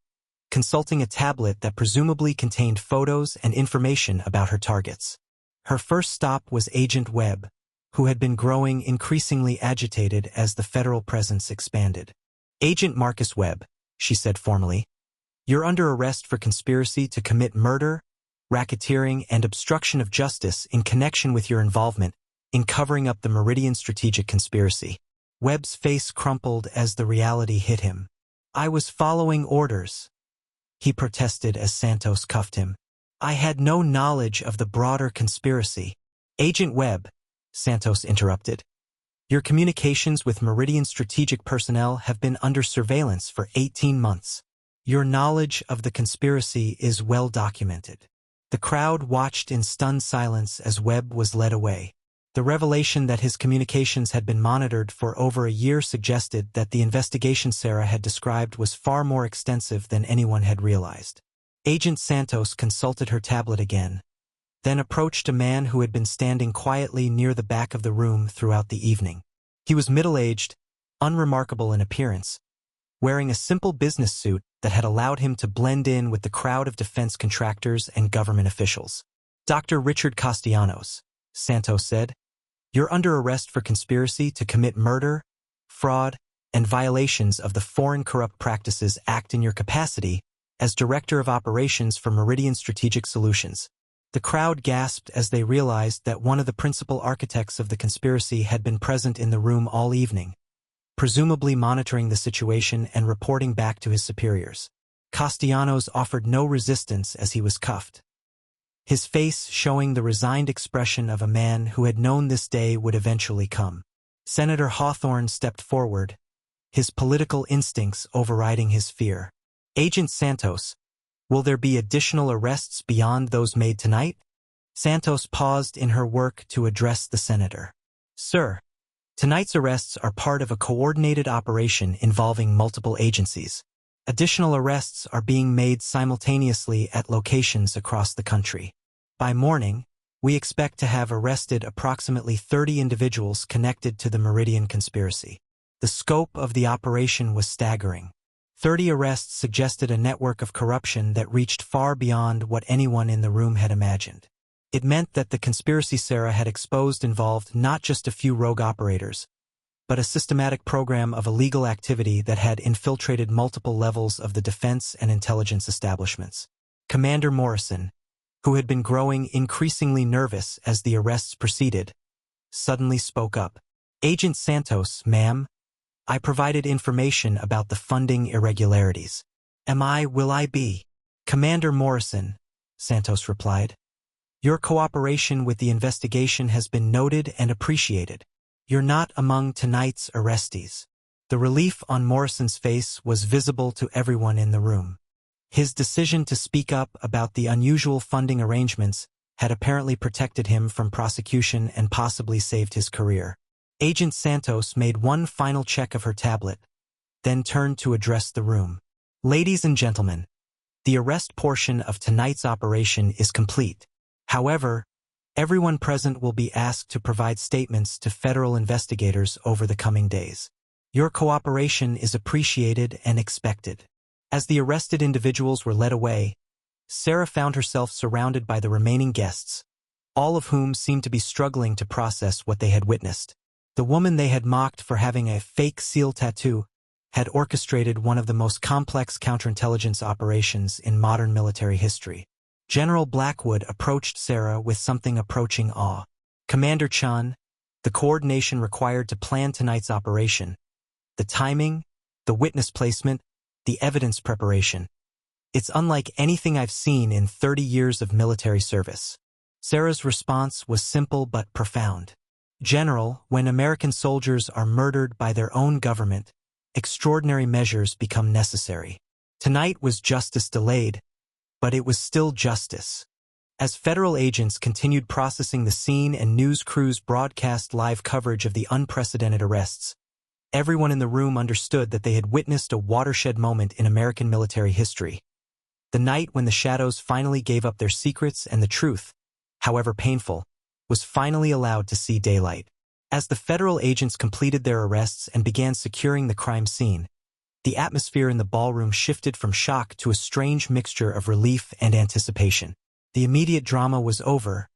Speaker 1: consulting a tablet that presumably contained photos and information about her targets. Her first stop was Agent Webb, who had been growing increasingly agitated as the federal presence expanded. "Agent Marcus Webb," she said formally, "you're under arrest for conspiracy to commit murder, racketeering, and obstruction of justice in connection with your involvement in covering up the Meridian Strategic Conspiracy." Webb's face crumpled as the reality hit him. "I was following orders," he protested as Santos cuffed him. "I had no knowledge of the broader conspiracy." "Agent Webb," Santos interrupted, "your communications with Meridian strategic personnel have been under surveillance for 18 months. Your knowledge of the conspiracy is well documented." The crowd watched in stunned silence as Webb was led away. The revelation that his communications had been monitored for over a year suggested that the investigation Sarah had described was far more extensive than anyone had realized. Agent Santos consulted her tablet again, then approached a man who had been standing quietly near the back of the room throughout the evening. He was middle-aged, unremarkable in appearance, wearing a simple business suit that had allowed him to blend in with the crowd of defense contractors and government officials. "Dr. Richard Castellanos," Santos said, "you're under arrest for conspiracy to commit murder, fraud, and violations of the Foreign Corrupt Practices Act in your capacity as Director of Operations for Meridian Strategic Solutions." The crowd gasped as they realized that one of the principal architects of the conspiracy had been present in the room all evening, presumably monitoring the situation and reporting back to his superiors. Castellanos offered no resistance as he was cuffed, his face showing the resigned expression of a man who had known this day would eventually come. Senator Hawthorne stepped forward, his political instincts overriding his fear. "Agent Santos, will there be additional arrests beyond those made tonight?" Santos paused in her work to address the senator. "Sir, tonight's arrests are part of a coordinated operation involving multiple agencies. Additional arrests are being made simultaneously at locations across the country. By morning, we expect to have arrested approximately 30 individuals connected to the Meridian conspiracy." The scope of the operation was staggering. 30 arrests suggested a network of corruption that reached far beyond what anyone in the room had imagined. It meant that the conspiracy Sarah had exposed involved not just a few rogue operators, but a systematic program of illegal activity that had infiltrated multiple levels of the defense and intelligence establishments. Commander Morrison, who had been growing increasingly nervous as the arrests proceeded, suddenly spoke up. "Agent Santos, ma'am, I provided information about the funding irregularities. Will I be?" "Commander Morrison," Santos replied, "your cooperation with the investigation has been noted and appreciated. You're not among tonight's arrestees." The relief on Morrison's face was visible to everyone in the room. His decision to speak up about the unusual funding arrangements had apparently protected him from prosecution and possibly saved his career. Agent Santos made one final check of her tablet, then turned to address the room. "Ladies and gentlemen, the arrest portion of tonight's operation is complete. However, everyone present will be asked to provide statements to federal investigators over the coming days. Your cooperation is appreciated and expected." As the arrested individuals were led away, Sarah found herself surrounded by the remaining guests, all of whom seemed to be struggling to process what they had witnessed. The woman they had mocked for having a fake seal tattoo had orchestrated one of the most complex counterintelligence operations in modern military history. General Blackwood approached Sarah with something approaching awe. "Commander Chun, the coordination required to plan tonight's operation, the timing, the witness placement, the evidence preparation. It's unlike anything I've seen in 30 years of military service." Sarah's response was simple but profound. "General, when American soldiers are murdered by their own government, extraordinary measures become necessary. Tonight was justice delayed, but it was still justice." As federal agents continued processing the scene and news crews broadcast live coverage of the unprecedented arrests, everyone in the room understood that they had witnessed a watershed moment in American military history. The night when the shadows finally gave up their secrets and the truth, however painful, was finally allowed to see daylight. As the federal agents completed their arrests and began securing the crime scene, the atmosphere in the ballroom shifted from shock to a strange mixture of relief and anticipation. The immediate drama was over,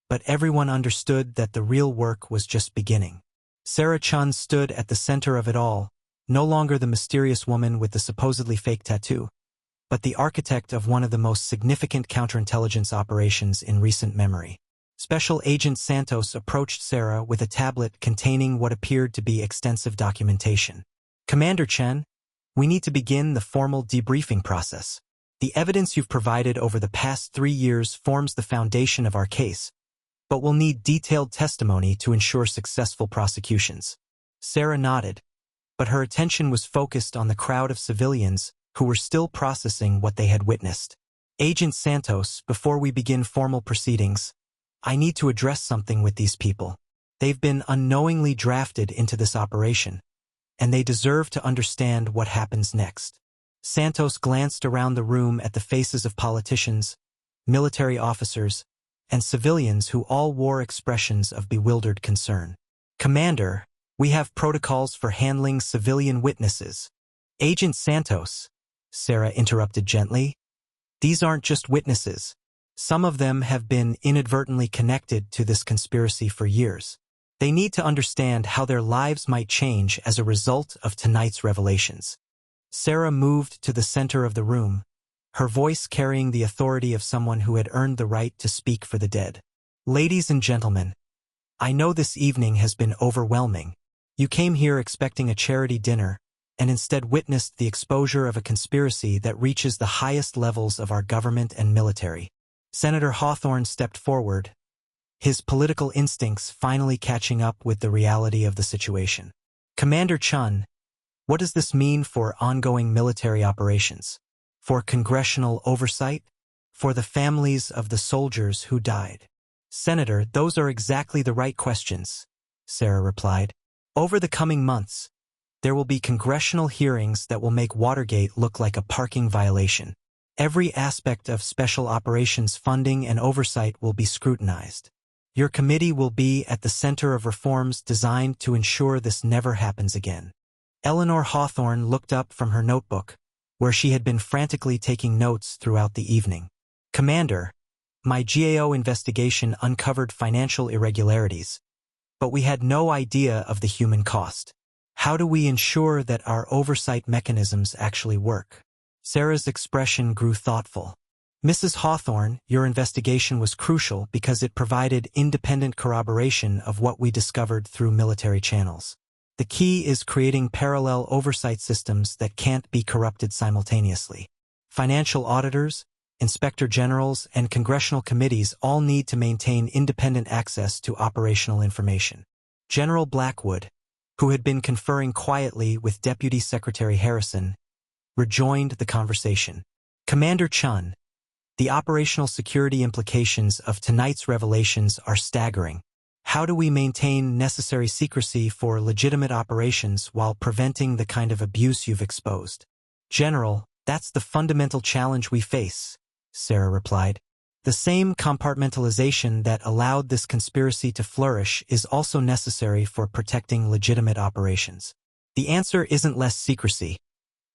Speaker 1: but everyone understood that the real work was just beginning. Sarah Chun stood at the center of it all, no longer the mysterious woman with the supposedly fake tattoo, but the architect of one of the most significant counterintelligence operations in recent memory. Special Agent Santos approached Sarah with a tablet containing what appeared to be extensive documentation. "Commander Chen, we need to begin the formal debriefing process. The evidence you've provided over the past 3 years forms the foundation of our case, but we'll need detailed testimony to ensure successful prosecutions." Sarah nodded, but her attention was focused on the crowd of civilians who were still processing what they had witnessed. "Agent Santos, before we begin formal proceedings, I need to address something with these people. They've been unknowingly drafted into this operation, and they deserve to understand what happens next." Santos glanced around the room at the faces of politicians, military officers, and civilians who all wore expressions of bewildered concern. "Commander, we have protocols for handling civilian witnesses." "Agent Santos," Sarah interrupted gently, "these aren't just witnesses. Some of them have been inadvertently connected to this conspiracy for years. They need to understand how their lives might change as a result of tonight's revelations." Sarah moved to the center of the room, her voice carrying the authority of someone who had earned the right to speak for the dead. "Ladies and gentlemen, I know this evening has been overwhelming. You came here expecting a charity dinner, and instead witnessed the exposure of a conspiracy that reaches the highest levels of our government and military." Senator Hawthorne stepped forward, his political instincts finally catching up with the reality of the situation. "Commander Chun, what does this mean for ongoing military operations? For congressional oversight? For the families of the soldiers who died?" "Senator, those are exactly the right questions," Sarah replied. "Over the coming months, there will be congressional hearings that will make Watergate look like a parking violation. Every aspect of special operations funding and oversight will be scrutinized. Your committee will be at the center of reforms designed to ensure this never happens again." Eleanor Hawthorne looked up from her notebook, where she had been frantically taking notes throughout the evening. "Commander, my GAO investigation uncovered financial irregularities, but we had no idea of the human cost. How do we ensure that our oversight mechanisms actually work?" Sarah's expression grew thoughtful. "Mrs. Hawthorne, your investigation was crucial because it provided independent corroboration of what we discovered through military channels. The key is creating parallel oversight systems that can't be corrupted simultaneously. Financial auditors, inspector generals, and congressional committees all need to maintain independent access to operational information." General Blackwood, who had been conferring quietly with Deputy Secretary Harrison, rejoined the conversation. "Commander Chun, the operational security implications of tonight's revelations are staggering. How do we maintain necessary secrecy for legitimate operations while preventing the kind of abuse you've exposed?" "General, that's the fundamental challenge we face," Sarah replied. "The same compartmentalization that allowed this conspiracy to flourish is also necessary for protecting legitimate operations. The answer isn't less secrecy.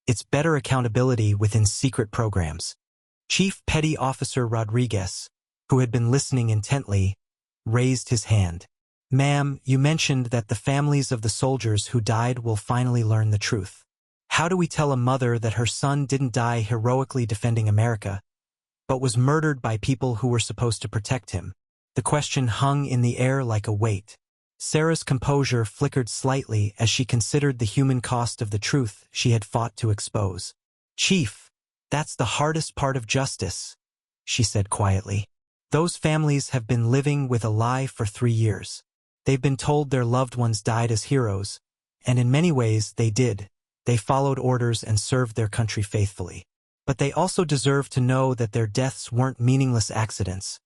Speaker 1: It's better accountability within secret programs." Chief Petty Officer Rodriguez, who had been listening intently, raised his hand. "Ma'am, you mentioned that the families of the soldiers who died will finally learn the truth. How do we tell a mother that her son didn't die heroically defending America, but was murdered by people who were supposed to protect him?" The question hung in the air like a weight. Sarah's composure flickered slightly as she considered the human cost of the truth she had fought to expose. "Chief, that's the hardest part of justice," she said quietly. "Those families have been living with a lie for 3 years. They've been told their loved ones died as heroes, and in many ways they did. They followed orders and served their country faithfully. But they also deserve to know that their deaths weren't meaningless accidents,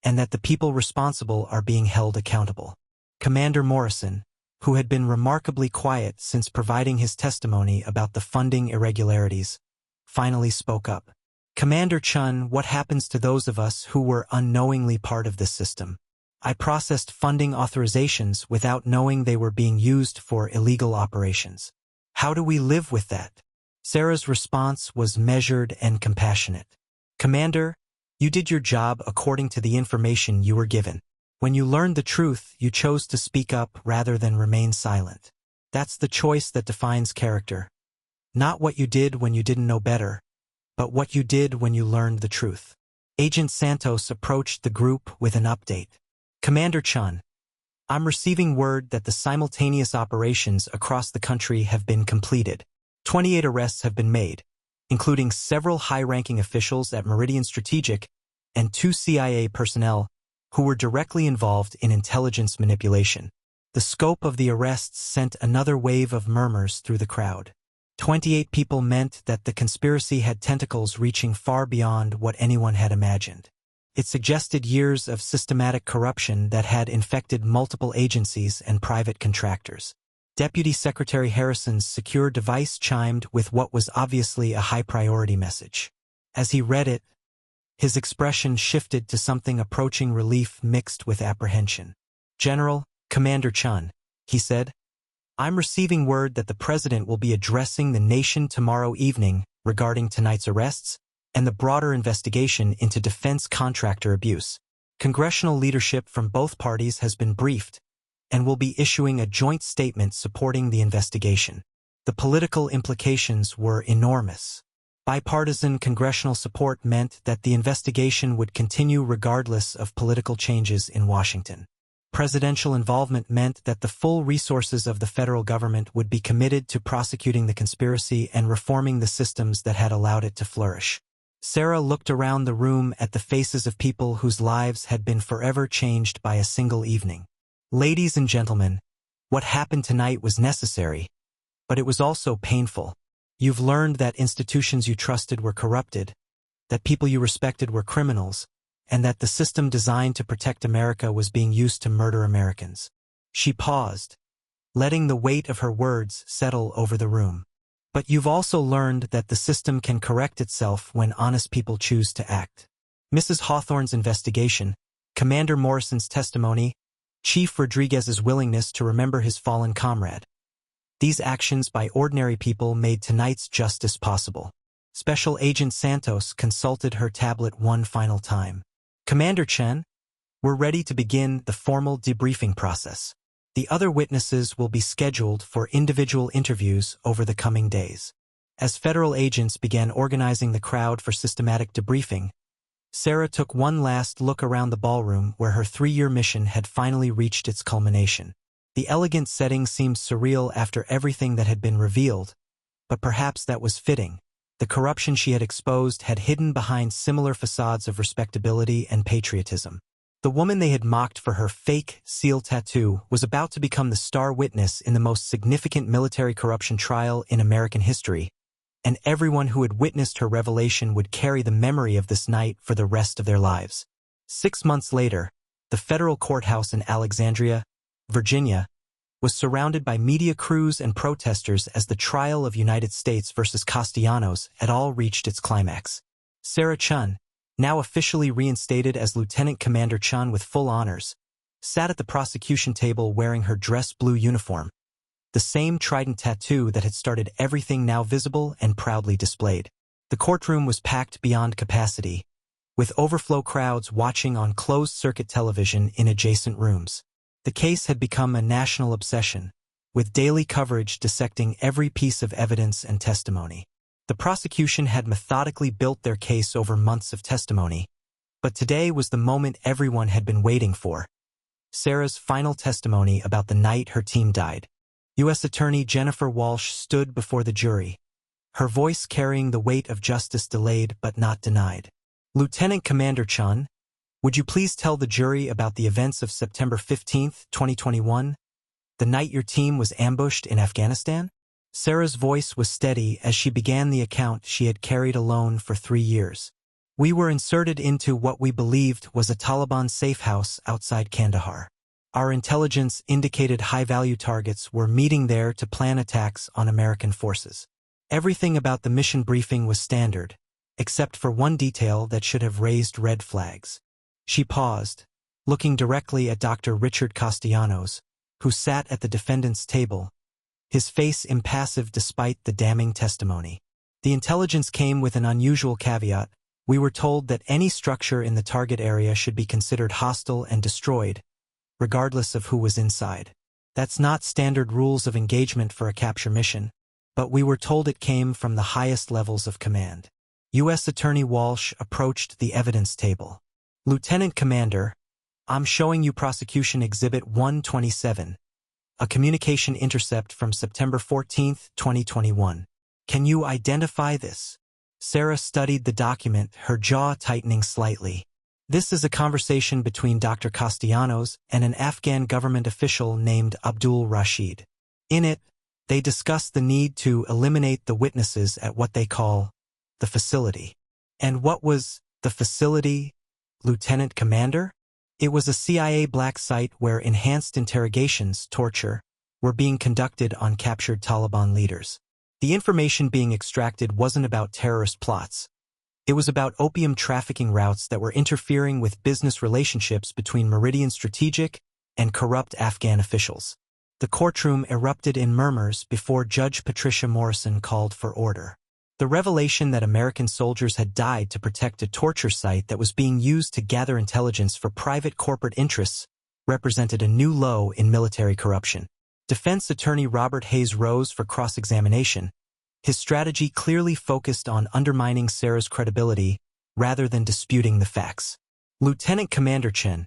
Speaker 1: and that the people responsible are being held accountable." Commander Morrison, who had been remarkably quiet since providing his testimony about the funding irregularities, finally spoke up. "Commander Chun, what happens to those of us who were unknowingly part of this system? I processed funding authorizations without knowing they were being used for illegal operations. How do we live with that? Sarah's response was measured and compassionate. Commander, you did your job according to the information you were given. When you learned the truth, you chose to speak up rather than remain silent. That's the choice that defines character. Not what you did when you didn't know better, but what you did when you learned the truth. Agent Santos approached the group with an update. Commander Chun, I'm receiving word that the simultaneous operations across the country have been completed. 28 arrests have been made, including several high-ranking officials at Meridian Strategic and 2 CIA personnel who were directly involved in intelligence manipulation. The scope of the arrests sent another wave of murmurs through the crowd. 28 people meant that the conspiracy had tentacles reaching far beyond what anyone had imagined. It suggested years of systematic corruption that had infected multiple agencies and private contractors. Deputy Secretary Harrison's secure device chimed with what was obviously a high-priority message. As he read it, his expression shifted to something approaching relief mixed with apprehension. General, Commander Chun, he said, I'm receiving word that the President will be addressing the nation tomorrow evening regarding tonight's arrests and the broader investigation into defense contractor abuse. Congressional leadership from both parties has been briefed and will be issuing a joint statement supporting the investigation. The political implications were enormous. Bipartisan congressional support meant that the investigation would continue regardless of political changes in Washington. Presidential involvement meant that the full resources of the federal government would be committed to prosecuting the conspiracy and reforming the systems that had allowed it to flourish. Sarah looked around the room at the faces of people whose lives had been forever changed by a single evening. Ladies and gentlemen, what happened tonight was necessary, but it was also painful. You've learned that institutions you trusted were corrupted, that people you respected were criminals, and that the system designed to protect America was being used to murder Americans. She paused, letting the weight of her words settle over the room. But you've also learned that the system can correct itself when honest people choose to act. Mrs. Hawthorne's investigation, Commander Morrison's testimony, Chief Rodriguez's willingness to remember his fallen comrade. These actions by ordinary people made tonight's justice possible. Special Agent Santos consulted her tablet one final time. Commander Chen, we're ready to begin the formal debriefing process. The other witnesses will be scheduled for individual interviews over the coming days. As federal agents began organizing the crowd for systematic debriefing, Sarah took one last look around the ballroom where her 3-year mission had finally reached its culmination. The elegant setting seemed surreal after everything that had been revealed, but perhaps that was fitting. The corruption she had exposed had hidden behind similar facades of respectability and patriotism. The woman they had mocked for her fake seal tattoo was about to become the star witness in the most significant military corruption trial in American history, and everyone who had witnessed her revelation would carry the memory of this night for the rest of their lives. 6 months later, the federal courthouse in Alexandria, Virginia, was surrounded by media crews and protesters as the trial of United States versus Castellanos et al. Reached its climax. Sarah Chun, now officially reinstated as Lieutenant Commander Chun with full honors, sat at the prosecution table wearing her dress blue uniform, the same trident tattoo that had started everything now visible and proudly displayed. The courtroom was packed beyond capacity, with overflow crowds watching on closed-circuit television in adjacent rooms. The case had become a national obsession, with daily coverage dissecting every piece of evidence and testimony. The prosecution had methodically built their case over months of testimony, but today was the moment everyone had been waiting for. Sarah's final testimony about the night her team died. U.S. Attorney Jennifer Walsh stood before the jury, her voice carrying the weight of justice delayed but not denied. Lieutenant Commander Chun, would you please tell the jury about the events of September 15, 2021, the night your team was ambushed in Afghanistan? Sarah's voice was steady as she began the account she had carried alone for 3 years. We were inserted into what we believed was a Taliban safe house outside Kandahar. Our intelligence indicated high-value targets were meeting there to plan attacks on American forces. Everything about the mission briefing was standard, except for one detail that should have raised red flags. She paused, looking directly at Dr. Richard Castellanos, who sat at the defendant's table, his face impassive despite the damning testimony. The intelligence came with an unusual caveat. We were told that any structure in the target area should be considered hostile and destroyed, regardless of who was inside. That's not standard rules of engagement for a capture mission, but we were told it came from the highest levels of command. U.S. Attorney Walsh approached the evidence table. Lieutenant Commander, I'm showing you Prosecution Exhibit 127, a communication intercept from September 14, 2021. Can you identify this? Sarah studied the document, her jaw tightening slightly. This is a conversation between Dr. Castellanos and an Afghan government official named Abdul Rashid. In it, they discuss the need to eliminate the witnesses at what they call the facility. And what was the facility, Lieutenant Commander? It was a CIA black site where enhanced interrogations, torture, were being conducted on captured Taliban leaders. The information being extracted wasn't about terrorist plots. It was about opium trafficking routes that were interfering with business relationships between Meridian strategic and corrupt Afghan officials. The courtroom erupted in murmurs before Judge Patricia Morrison called for order. The revelation that American soldiers had died to protect a torture site that was being used to gather intelligence for private corporate interests represented a new low in military corruption. Defense Attorney Robert Hayes rose for cross-examination. His strategy clearly focused on undermining Sarah's credibility rather than disputing the facts. Lieutenant Commander Chen,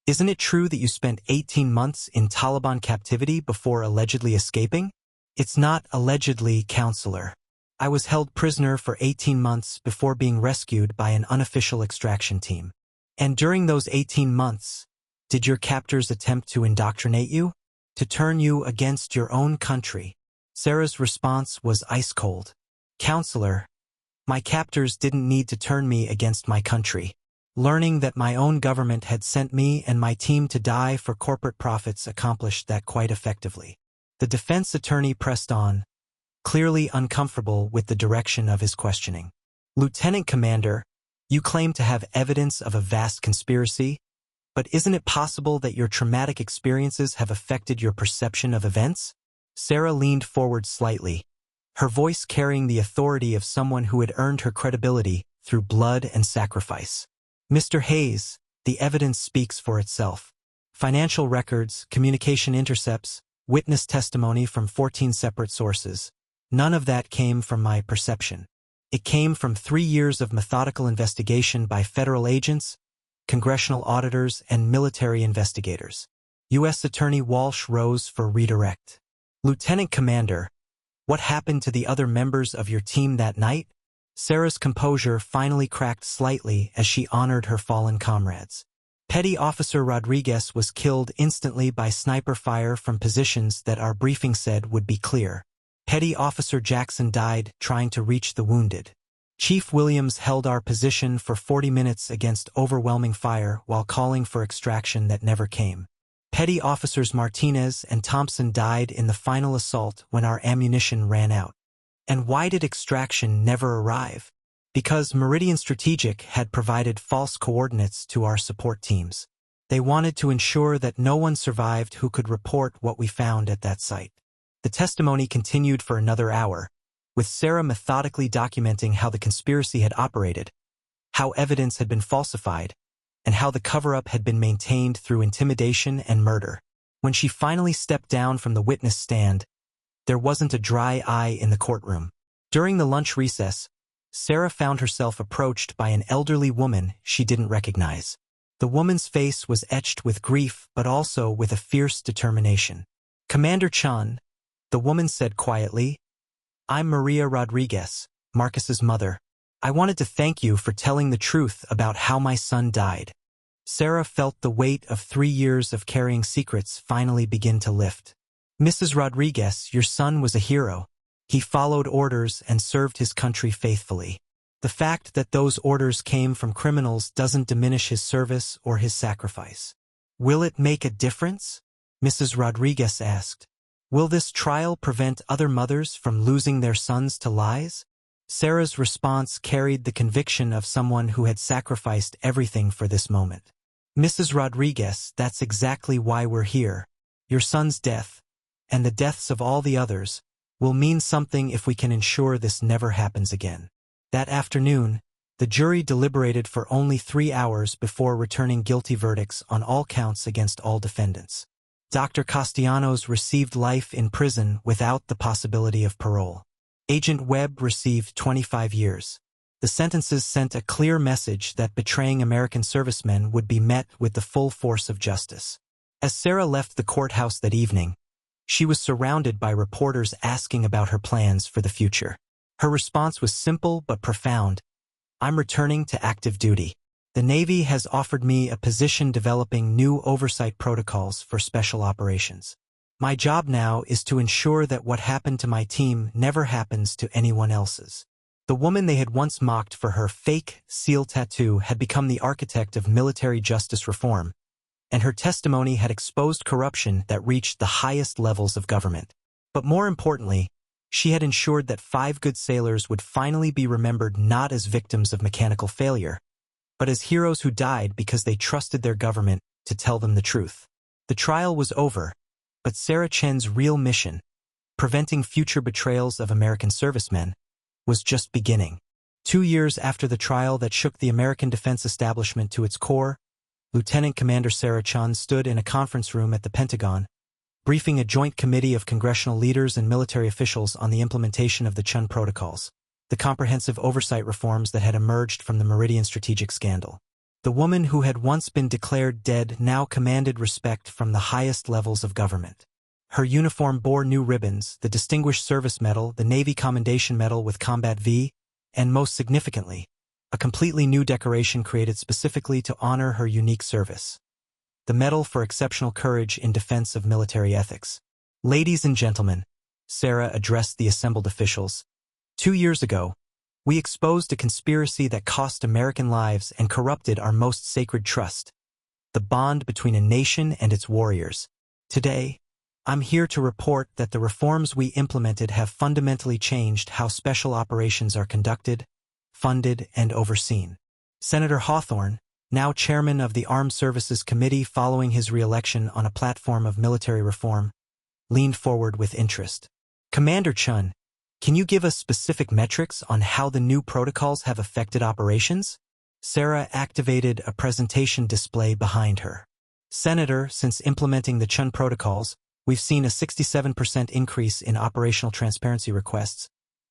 Speaker 1: isn't it true that you spent 18 months in Taliban captivity before allegedly escaping? It's not allegedly, counselor. I was held prisoner for 18 months before being rescued by an unofficial extraction team. And during those 18 months, did your captors attempt to indoctrinate you? To turn you against your own country? Sarah's response was ice cold. Counselor, my captors didn't need to turn me against my country. Learning that my own government had sent me and my team to die for corporate profits accomplished that quite effectively. The defense attorney pressed on, clearly uncomfortable with the direction of his questioning. Lieutenant Commander, you claim to have evidence of a vast conspiracy, but isn't it possible that your traumatic experiences have affected your perception of events? Sarah leaned forward slightly, her voice carrying the authority of someone who had earned her credibility through blood and sacrifice. Mr. Hayes, the evidence speaks for itself. Financial records, communication intercepts, witness testimony from 14 separate sources. None of that came from my perception. It came from 3 years of methodical investigation by federal agents, congressional auditors, and military investigators. U.S. Attorney Walsh rose for redirect. Lieutenant Commander, what happened to the other members of your team that night? Sarah's composure finally cracked slightly as she honored her fallen comrades. Petty Officer Rodriguez was killed instantly by sniper fire from positions that our briefing said would be clear. Petty Officer Jackson died trying to reach the wounded. Chief Williams held our position for 40 minutes against overwhelming fire while calling for extraction that never came. Petty Officers Martinez and Thompson died in the final assault when our ammunition ran out. And why did extraction never arrive? Because Meridian Strategic had provided false coordinates to our support teams. They wanted to ensure that no one survived who could report what we found at that site. The testimony continued for another hour, with Sarah methodically documenting how the conspiracy had operated, how evidence had been falsified, and how the cover-up had been maintained through intimidation and murder. When she finally stepped down from the witness stand, there wasn't a dry eye in the courtroom. During the lunch recess, Sarah found herself approached by an elderly woman she didn't recognize. The woman's face was etched with grief but also with a fierce determination. Commander Chan, the woman said quietly, I'm Maria Rodriguez, Marcus's mother. I wanted to thank you for telling the truth about how my son died. Sarah felt the weight of 3 years of carrying secrets finally begin to lift. Mrs. Rodriguez, your son was a hero. He followed orders and served his country faithfully. The fact that those orders came from criminals doesn't diminish his service or his sacrifice. Will it make a difference? Mrs. Rodriguez asked. Will this trial prevent other mothers from losing their sons to lies? Sarah's response carried the conviction of someone who had sacrificed everything for this moment. Mrs. Rodriguez, that's exactly why we're here. Your son's death, and the deaths of all the others, will mean something if we can ensure this never happens again. That afternoon, the jury deliberated for only 3 hours before returning guilty verdicts on all counts against all defendants. Dr. Castellanos received life in prison without the possibility of parole. Agent Webb received 25 years. The sentences sent a clear message that betraying American servicemen would be met with the full force of justice. As Sarah left the courthouse that evening, she was surrounded by reporters asking about her plans for the future. Her response was simple but profound. I'm returning to active duty. The Navy has offered me a position developing new oversight protocols for special operations. My job now is to ensure that what happened to my team never happens to anyone else's. The woman they had once mocked for her fake seal tattoo had become the architect of military justice reform, and her testimony had exposed corruption that reached the highest levels of government. But more importantly, she had ensured that 5 good sailors would finally be remembered not as victims of mechanical failure, but as heroes who died because they trusted their government to tell them the truth. The trial was over, but Sarah Chen's real mission, preventing future betrayals of American servicemen, was just beginning. 2 years after the trial that shook the American defense establishment to its core, Lieutenant Commander Sarah Chun stood in a conference room at the Pentagon, briefing a joint committee of congressional leaders and military officials on the implementation of the Chun protocols, the comprehensive oversight reforms that had emerged from the Meridian strategic scandal. The woman who had once been declared dead now commanded respect from the highest levels of government. Her uniform bore new ribbons, the Distinguished Service Medal, the Navy Commendation Medal with Combat V, and most significantly, a completely new decoration created specifically to honor her unique service. The Medal for Exceptional Courage in Defense of Military Ethics. Ladies and gentlemen, Sarah addressed the assembled officials. 2 years ago, we exposed a conspiracy that cost American lives and corrupted our most sacred trust, the bond between a nation and its warriors. Today, I'm here to report that the reforms we implemented have fundamentally changed how special operations are conducted, funded, and overseen. Senator Hawthorne, now chairman of the Armed Services Committee following his re-election on a platform of military reform, leaned forward with interest. Commander Chun, can you give us specific metrics on how the new protocols have affected operations? Sarah activated a presentation display behind her. Senator, since implementing the Chun protocols, we've seen a 67% increase in operational transparency requests,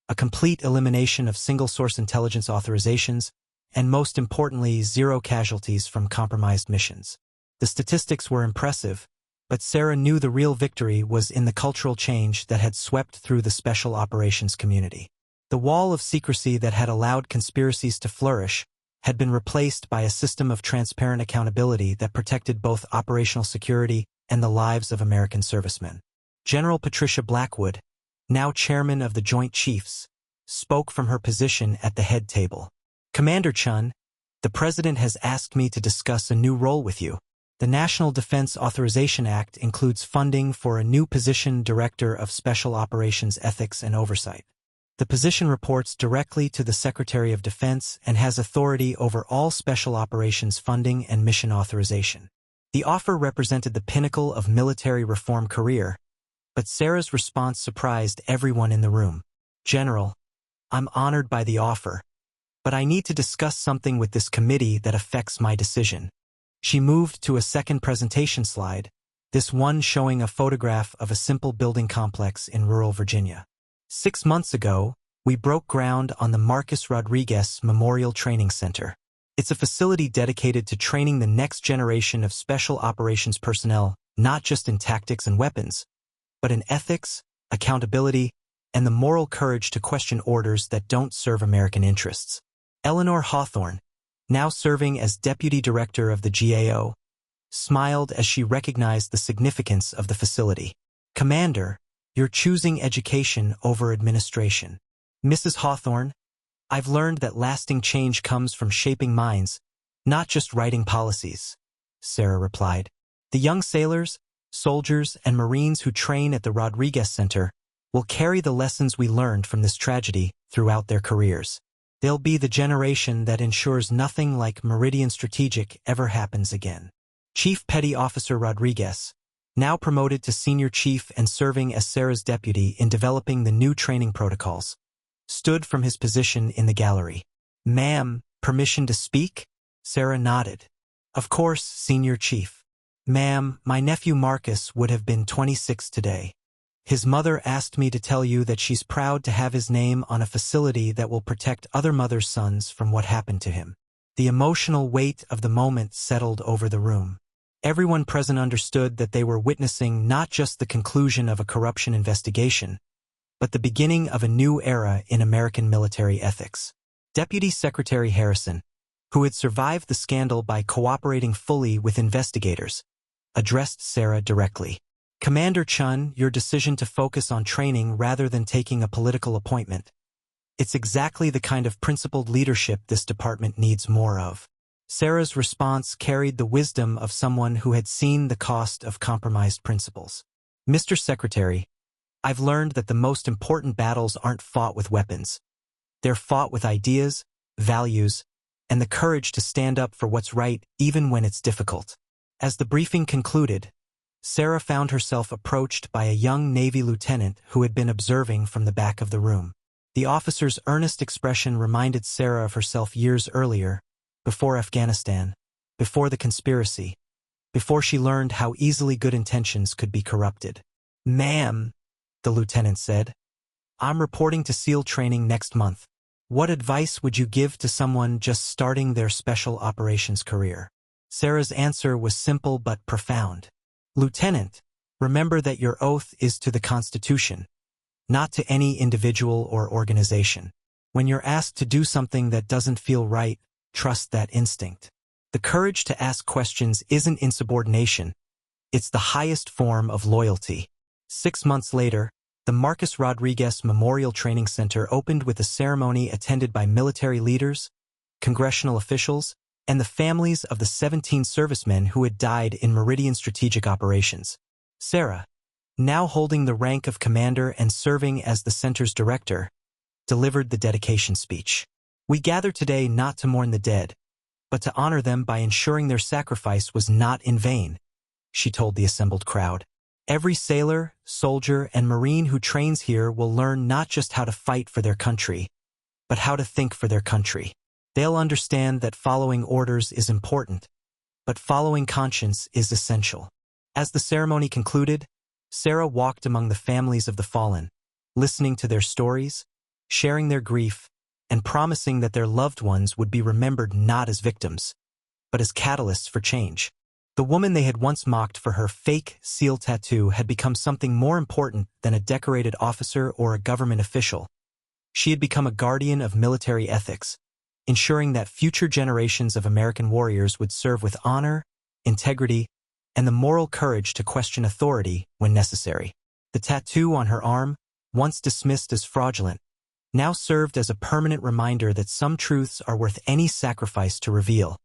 Speaker 1: a complete elimination of single-source intelligence authorizations, and most importantly, 0 casualties from compromised missions. The statistics were impressive, but Sarah knew the real victory was in the cultural change that had swept through the special operations community. The wall of secrecy that had allowed conspiracies to flourish had been replaced by a system of transparent accountability that protected both operational security and the lives of American servicemen. General Patricia Blackwood, now chairman of the Joint Chiefs, spoke from her position at the head table. Commander Chun, the President has asked me to discuss a new role with you. The National Defense Authorization Act includes funding for a new position, Director of Special Operations Ethics and Oversight. The position reports directly to the Secretary of Defense and has authority over all special operations funding and mission authorization. The offer represented the pinnacle of military reform career, but Sarah's response surprised everyone in the room. General, I'm honored by the offer, but I need to discuss something with this committee that affects my decision. She moved to a second presentation slide, this one showing a photograph of a simple building complex in rural Virginia. 6 months ago, we broke ground on the Marcus Rodriguez Memorial Training Center. It's a facility dedicated to training the next generation of special operations personnel, not just in tactics and weapons, but in ethics, accountability, and the moral courage to question orders that don't serve American interests. Eleanor Hawthorne, now serving as Deputy Director of the GAO, smiled as she recognized the significance of the facility. Commander, you're choosing education over administration. Mrs. Hawthorne, I've learned that lasting change comes from shaping minds, not just writing policies, Sarah replied. The young sailors, soldiers, and Marines who train at the Rodriguez Center will carry the lessons we learned from this tragedy throughout their careers. They'll be the generation that ensures nothing like Meridian Strategic ever happens again. Chief Petty Officer Rodriguez, now promoted to Senior Chief and serving as Sarah's deputy in developing the new training protocols, stood from his position in the gallery. "Ma'am, permission to speak?" Sarah nodded. "Of course, Senior Chief. Ma'am, my nephew Marcus would have been 26 today. His mother asked me to tell you that she's proud to have his name on a facility that will protect other mothers' sons from what happened to him." The emotional weight of the moment settled over the room. Everyone present understood that they were witnessing not just the conclusion of a corruption investigation, but the beginning of a new era in American military ethics. Deputy Secretary Harrison, who had survived the scandal by cooperating fully with investigators, addressed Sarah directly. "Commander Chun, your decision to focus on training rather than taking a political appointment. It's exactly the kind of principled leadership this department needs more of." Sarah's response carried the wisdom of someone who had seen the cost of compromised principles. "Mr. Secretary, I've learned that the most important battles aren't fought with weapons. They're fought with ideas, values, and the courage to stand up for what's right even when it's difficult." As the briefing concluded, Sarah found herself approached by a young Navy lieutenant who had been observing from the back of the room. The officer's earnest expression reminded Sarah of herself years earlier, before Afghanistan, before the conspiracy, before she learned how easily good intentions could be corrupted. "Ma'am," the lieutenant said, "I'm reporting to SEAL training next month. What advice would you give to someone just starting their special operations career?" Sarah's answer was simple but profound. "Lieutenant, remember that your oath is to the Constitution, not to any individual or organization. When you're asked to do something that doesn't feel right, trust that instinct. The courage to ask questions isn't insubordination. It's the highest form of loyalty." 6 months later, the Marcus Rodriguez Memorial Training Center opened with a ceremony attended by military leaders, congressional officials, and the families of the 17 servicemen who had died in Meridian Strategic Operations. Sarah, now holding the rank of commander and serving as the center's director, delivered the dedication speech. "We gather today not to mourn the dead, but to honor them by ensuring their sacrifice was not in vain," she told the assembled crowd. "Every sailor, soldier, and Marine who trains here will learn not just how to fight for their country, but how to think for their country. They'll understand that following orders is important, but following conscience is essential." As the ceremony concluded, Sarah walked among the families of the fallen, listening to their stories, sharing their grief, and promising that their loved ones would be remembered not as victims, but as catalysts for change. The woman they had once mocked for her fake SEAL tattoo had become something more important than a decorated officer or a government official. She had become a guardian of military ethics, ensuring that future generations of American warriors would serve with honor, integrity, and the moral courage to question authority when necessary. The tattoo on her arm, once dismissed as fraudulent, now served as a permanent reminder that some truths are worth any sacrifice to reveal,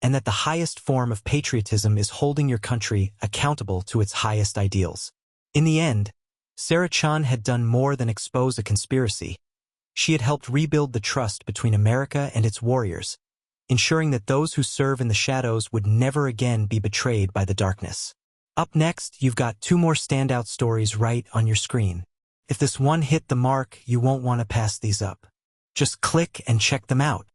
Speaker 1: and that the highest form of patriotism is holding your country accountable to its highest ideals. In the end, Sarah Chun had done more than expose a conspiracy. She had helped rebuild the trust between America and its warriors, ensuring that those who serve in the shadows would never again be betrayed by the darkness. Up next, you've got 2 more standout stories right on your screen. If this one hit the mark, you won't want to pass these up. Just click and check them out.